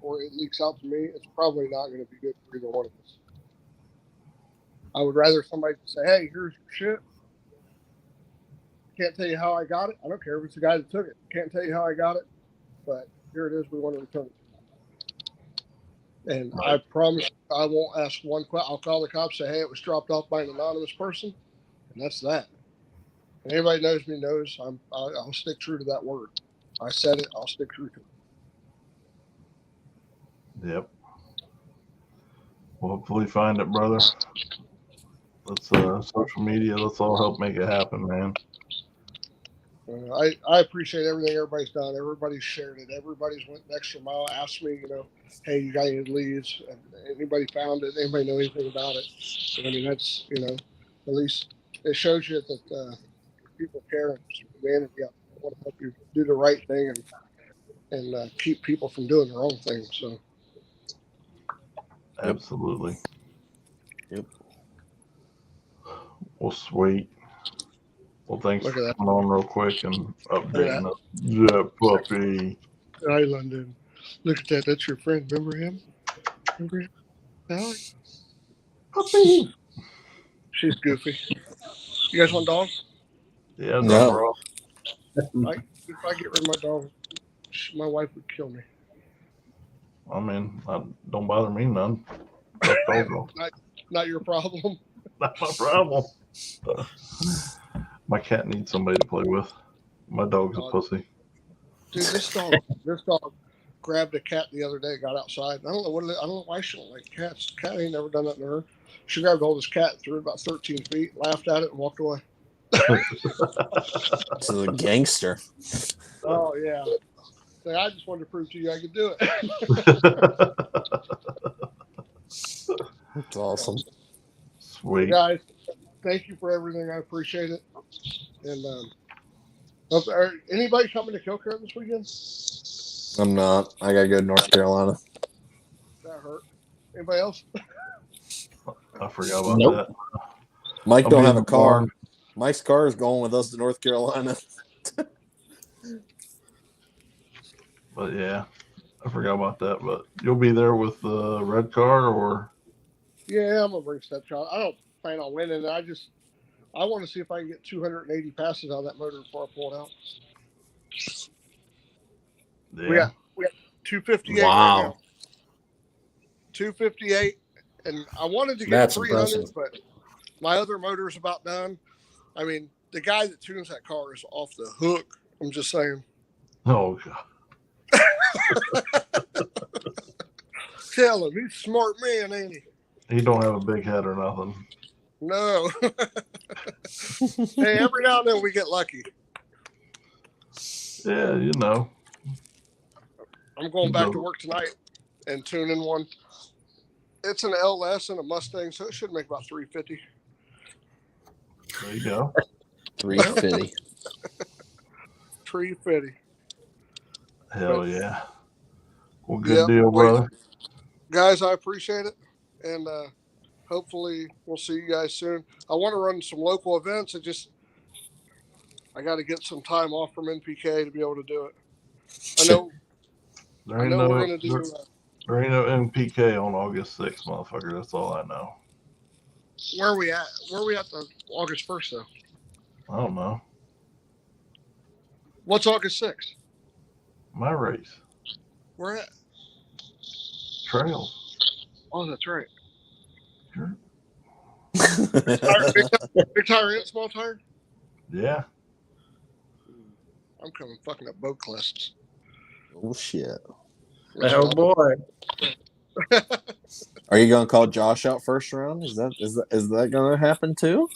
or it leaks out to me, it's probably not going to be good for either one of us. I would rather somebody say, hey, here's your shit. Can't tell you how I got it. I don't care if it's the guy that took it. Can't tell you how I got it, but here it is. We want to return it. And right. I promise I won't ask one question. I'll call the cops, say, hey, it was dropped off by an anonymous person, and that's that. And anybody knows me knows I'll stick true to that word. I said it. I'll stick true to it. Yep. Well, hopefully find it, brother. Let's social media. Let's all help make it happen, man. I appreciate everything everybody's done. Everybody's shared it. Everybody's went an extra mile. Asked me, hey, you got any leads? Anybody found it? Anybody know anything about it? I mean, that's, at least it shows you that people care and humanity. I want to help you do the right thing and keep people from doing the wrong thing. So, Absolutely. Yep. Well, sweet. Well, thanks for coming on real quick and updating us. Yeah, puppy. Hi, London. Look at that. That's your friend. Remember him? Alex? Puppy. She's goofy. You guys want dogs? Yeah, no. bro. If I get rid of my dog, my wife would kill me. I mean, don't bother me none. Not your problem. Not my problem. My cat needs somebody to play with. My dog's a pussy. Dude, this dog grabbed a cat the other day, got outside. I don't know why she don't like cats. Cat ain't never done that to her. She grabbed hold of this cat, threw it about 13 feet, laughed at it, and walked away. This is a gangster. Oh, yeah. So I just wanted to prove to you I could do it. That's awesome. Sweet. Guys, thank you for everything. I appreciate it. And anybody coming to Killcare this weekend? I'm not. I gotta go to North Carolina. That hurt. Anybody else? I forgot about that. Mike don't have a car. Mike's car is going with us to North Carolina. But yeah, I forgot about that. But you'll be there with the red car, or? Yeah, I'm gonna bring stepchild. I don't plan on winning. I want to see if I can get 280 passes out of that motor before I pull it out. Yeah. We got 258 Wow. right now. 258, and I wanted to get That's 300, impressive. but my other motor's about done. I mean, the guy that tunes that car is off the hook. I'm just saying. Oh God. Tell him he's a smart man, ain't he? He don't have a big head or nothing. No. Hey, every now and then we get lucky. Yeah, you know. I'm going back to work tonight and tuning one. It's an LS and a Mustang, so it should make about 350. There you go. 350. 350. Hell yeah. Well, good deal, well, brother. guys, I appreciate it, and hopefully we'll see you guys soon. I want to run some local events. I got to get some time off from NPK to be able to do it. There I ain't know no, we're gonna do. there ain't no NPK on August 6th, motherfucker. That's all I know. Where are we at? Where are we at the August 1st though? I don't know. What's August 6th? My race. We're at. Trails. Oh, that's right. Sure. Big tire and small tire. Yeah. I'm coming fucking up boat classes. Oh shit. Oh boy. Are you gonna call Josh out first round? Is that gonna happen too?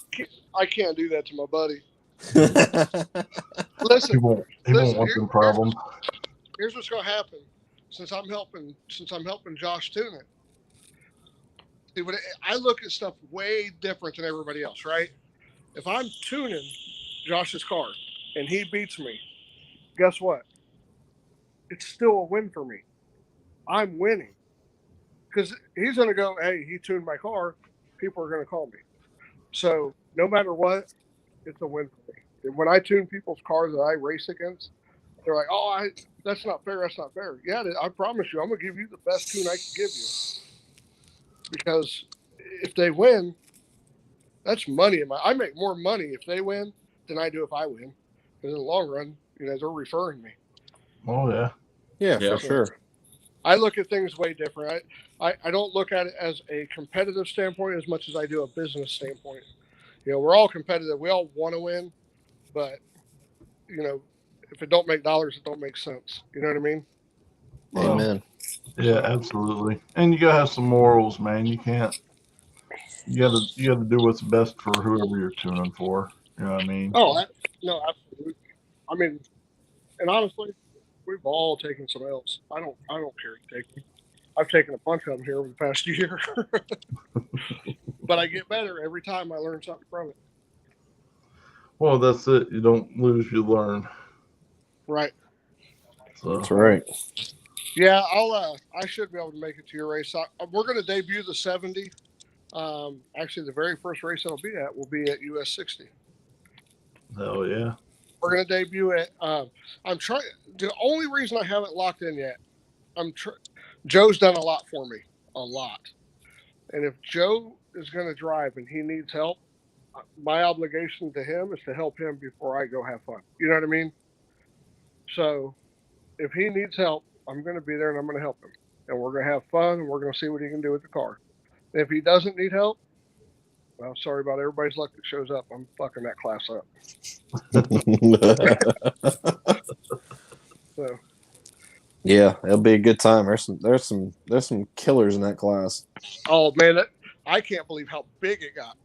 I can't do that to my buddy. He Listen, won't want them problems. Here's what's gonna happen. Since I'm helping Josh tune it. See, I look at stuff way different than everybody else, right? If I'm tuning Josh's car and he beats me, guess what? It's still a win for me. I'm winning. Because he's going to go, hey, he tuned my car. People are going to call me. So no matter what, it's a win for me. And when I tune people's cars that I race against, they're like, oh, that's not fair. That's not fair. Yeah, I promise you, I'm going to give you the best tune I can give you. Because if they win, that's money. I make more money if they win than I do if I win. Because in the long run, they're referring me. Oh, yeah. Yeah, Yeah. for sure. I look at things way different. I don't look at it as a competitive standpoint as much as I do a business standpoint. We're all competitive. We all want to win, but if it don't make dollars, it don't make sense. You know what I mean? Amen. Yeah, absolutely. And you gotta have some morals, man. You gotta do what's best for whoever you're tuning for. You know what I mean? Oh, no, absolutely. I mean, and honestly, we've all taken some L's. I don't care to take them. I've taken a bunch of them here over the past year, but I get better every time I learn something from it. Well, that's it. You don't lose, you learn. Right. So. That's right. Yeah, I should be able to make it to your race. We're going to debut the 70. Actually, the very first race that'll be at will be at US 60. Hell yeah. We're going to debut it. I'm trying. The only reason I haven't locked in yet, Joe's done a lot for me, a lot. And if Joe is going to drive and he needs help, my obligation to him is to help him before I go have fun. You know what I mean? So if he needs help, I'm going to be there and I'm going to help him. And we're going to have fun and we're going to see what he can do with the car. And if he doesn't need help, well, sorry about everybody's luck that shows up. I'm fucking that class up. So. Yeah, it'll be a good time. There's some killers in that class. Oh man, I can't believe how big it got.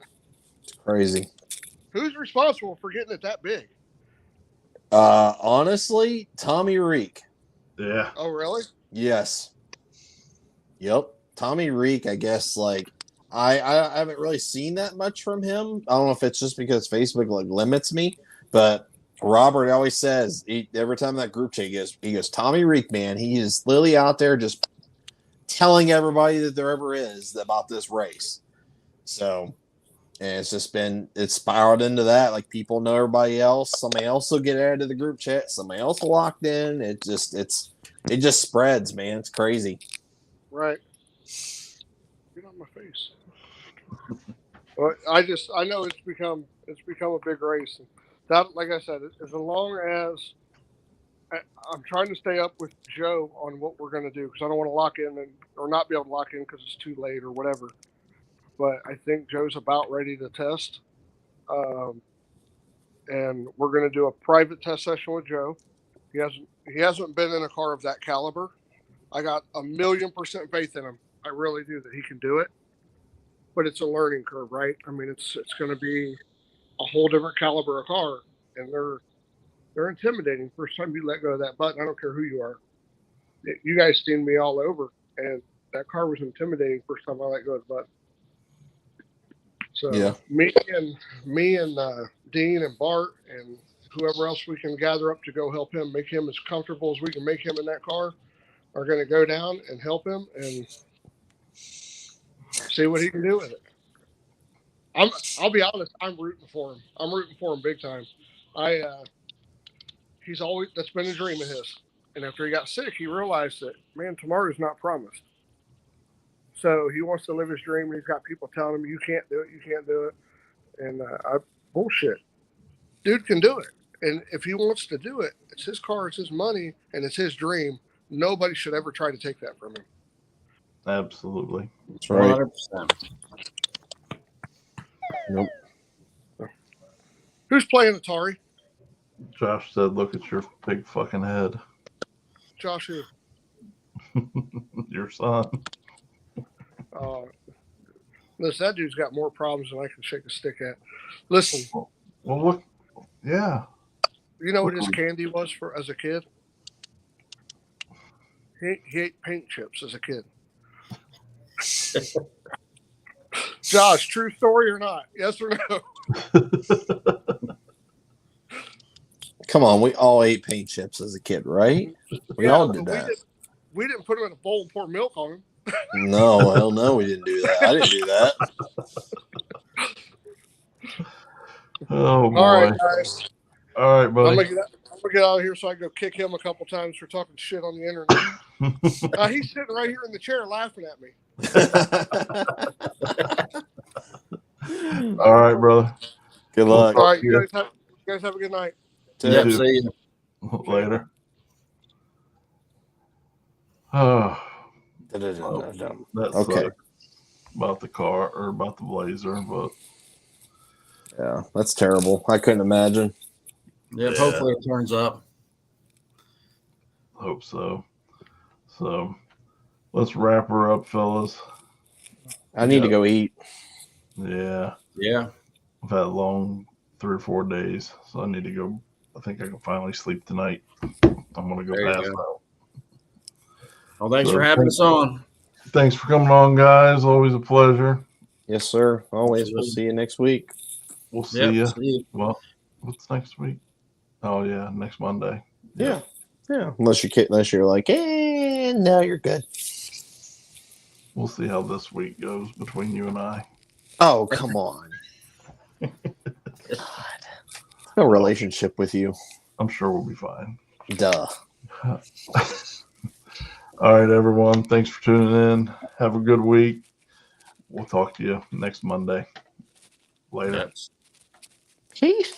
It's crazy. Who's responsible for getting it that big? Honestly, Tommy Reek. Yeah. Oh really? Yes. Yep. Tommy Reek, I guess, I haven't really seen that much from him. I don't know if it's just because Facebook limits me, but Robert always says every time that group chat he goes, Tommy Reek, man, he is literally out there just telling everybody that there ever is about this race. So, and it's just it's spiraled into that. Like people know everybody else. Somebody else will get added to the group chat. Somebody else will locked in. It just spreads, man. It's crazy. Right. Get on my face. Well, I know it's It's become a big race. That, like I said, as long as I'm trying to stay up with Joe on what we're going to do, because I don't want to lock in or not be able to lock in because it's too late or whatever. But I think Joe's about ready to test, and we're going to do a private test session with Joe. He hasn't been in a car of that caliber. I got 1,000,000% faith in him. I really do that he can do it. But it's a learning curve, right? I mean, it's going to be a whole different caliber of car, and they're intimidating. First time you let go of that button, I don't care who you are. You guys seen me all over, and that car was intimidating first time I let go of the button. So Yeah. me and Dean and Bart and whoever else we can gather up to go help him, make him as comfortable as we can make him in that car, are going to go down and help him and see what he can do with it. I'll be honest, I'm rooting for him. I'm rooting for him big time. That's been a dream of his. And after he got sick, he realized that, man, tomorrow's not promised. So he wants to live his dream, and he's got people telling him, you can't do it, you can't do it. And bullshit. Dude can do it. And if he wants to do it, it's his car, it's his money, and it's his dream. Nobody should ever try to take that from him. Absolutely. That's right. 100%. Nope. Who's playing Atari? Josh said, "Look at your big fucking head." Josh who? Your son. Listen, that dude's got more problems than I can shake a stick at. Listen. Well, look. Yeah. You know what his candy was for as a kid? He ate paint chips as a kid. Josh, true story or not? Yes or no? Come on, we all ate paint chips as a kid, right? We all did that. We didn't put them in a bowl and pour milk on them. No, hell no, we didn't do that. I didn't do that. Oh boy. All right, guys. All right, buddy. I'm gonna get out of here so I can go kick him a couple times for talking shit on the internet. He's sitting right here in the chair laughing at me. All right, brother. Good luck. All right, you guys have a good night. Yep, too. see you. Later. Oh, that Okay. sucks about the car or about the Blazer, but Yeah, that's terrible. I couldn't imagine. Yep, Yeah. hopefully it turns up. hope so. So let's wrap her up, fellas. I need to go eat. Yeah. Yeah. I've had a long 3 or 4 days, so I need to go. I think I can finally sleep tonight. I'm going to go There you pass go. out. Well, thanks So for having us on. Thanks for coming on, guys. Always a pleasure. Yes, sir. Always. We'll see you next week. We'll see Yep, you. see you. Well, what's next week? Oh, yeah, next Monday. Yeah. Unless you're like, no, you're good. We'll see how this week goes between you and I. Oh, come on. God. No relationship with you. I'm sure we'll be fine. Duh. All right, everyone. Thanks for tuning in. Have a good week. We'll talk to you next Monday. Later. Yep. Peace.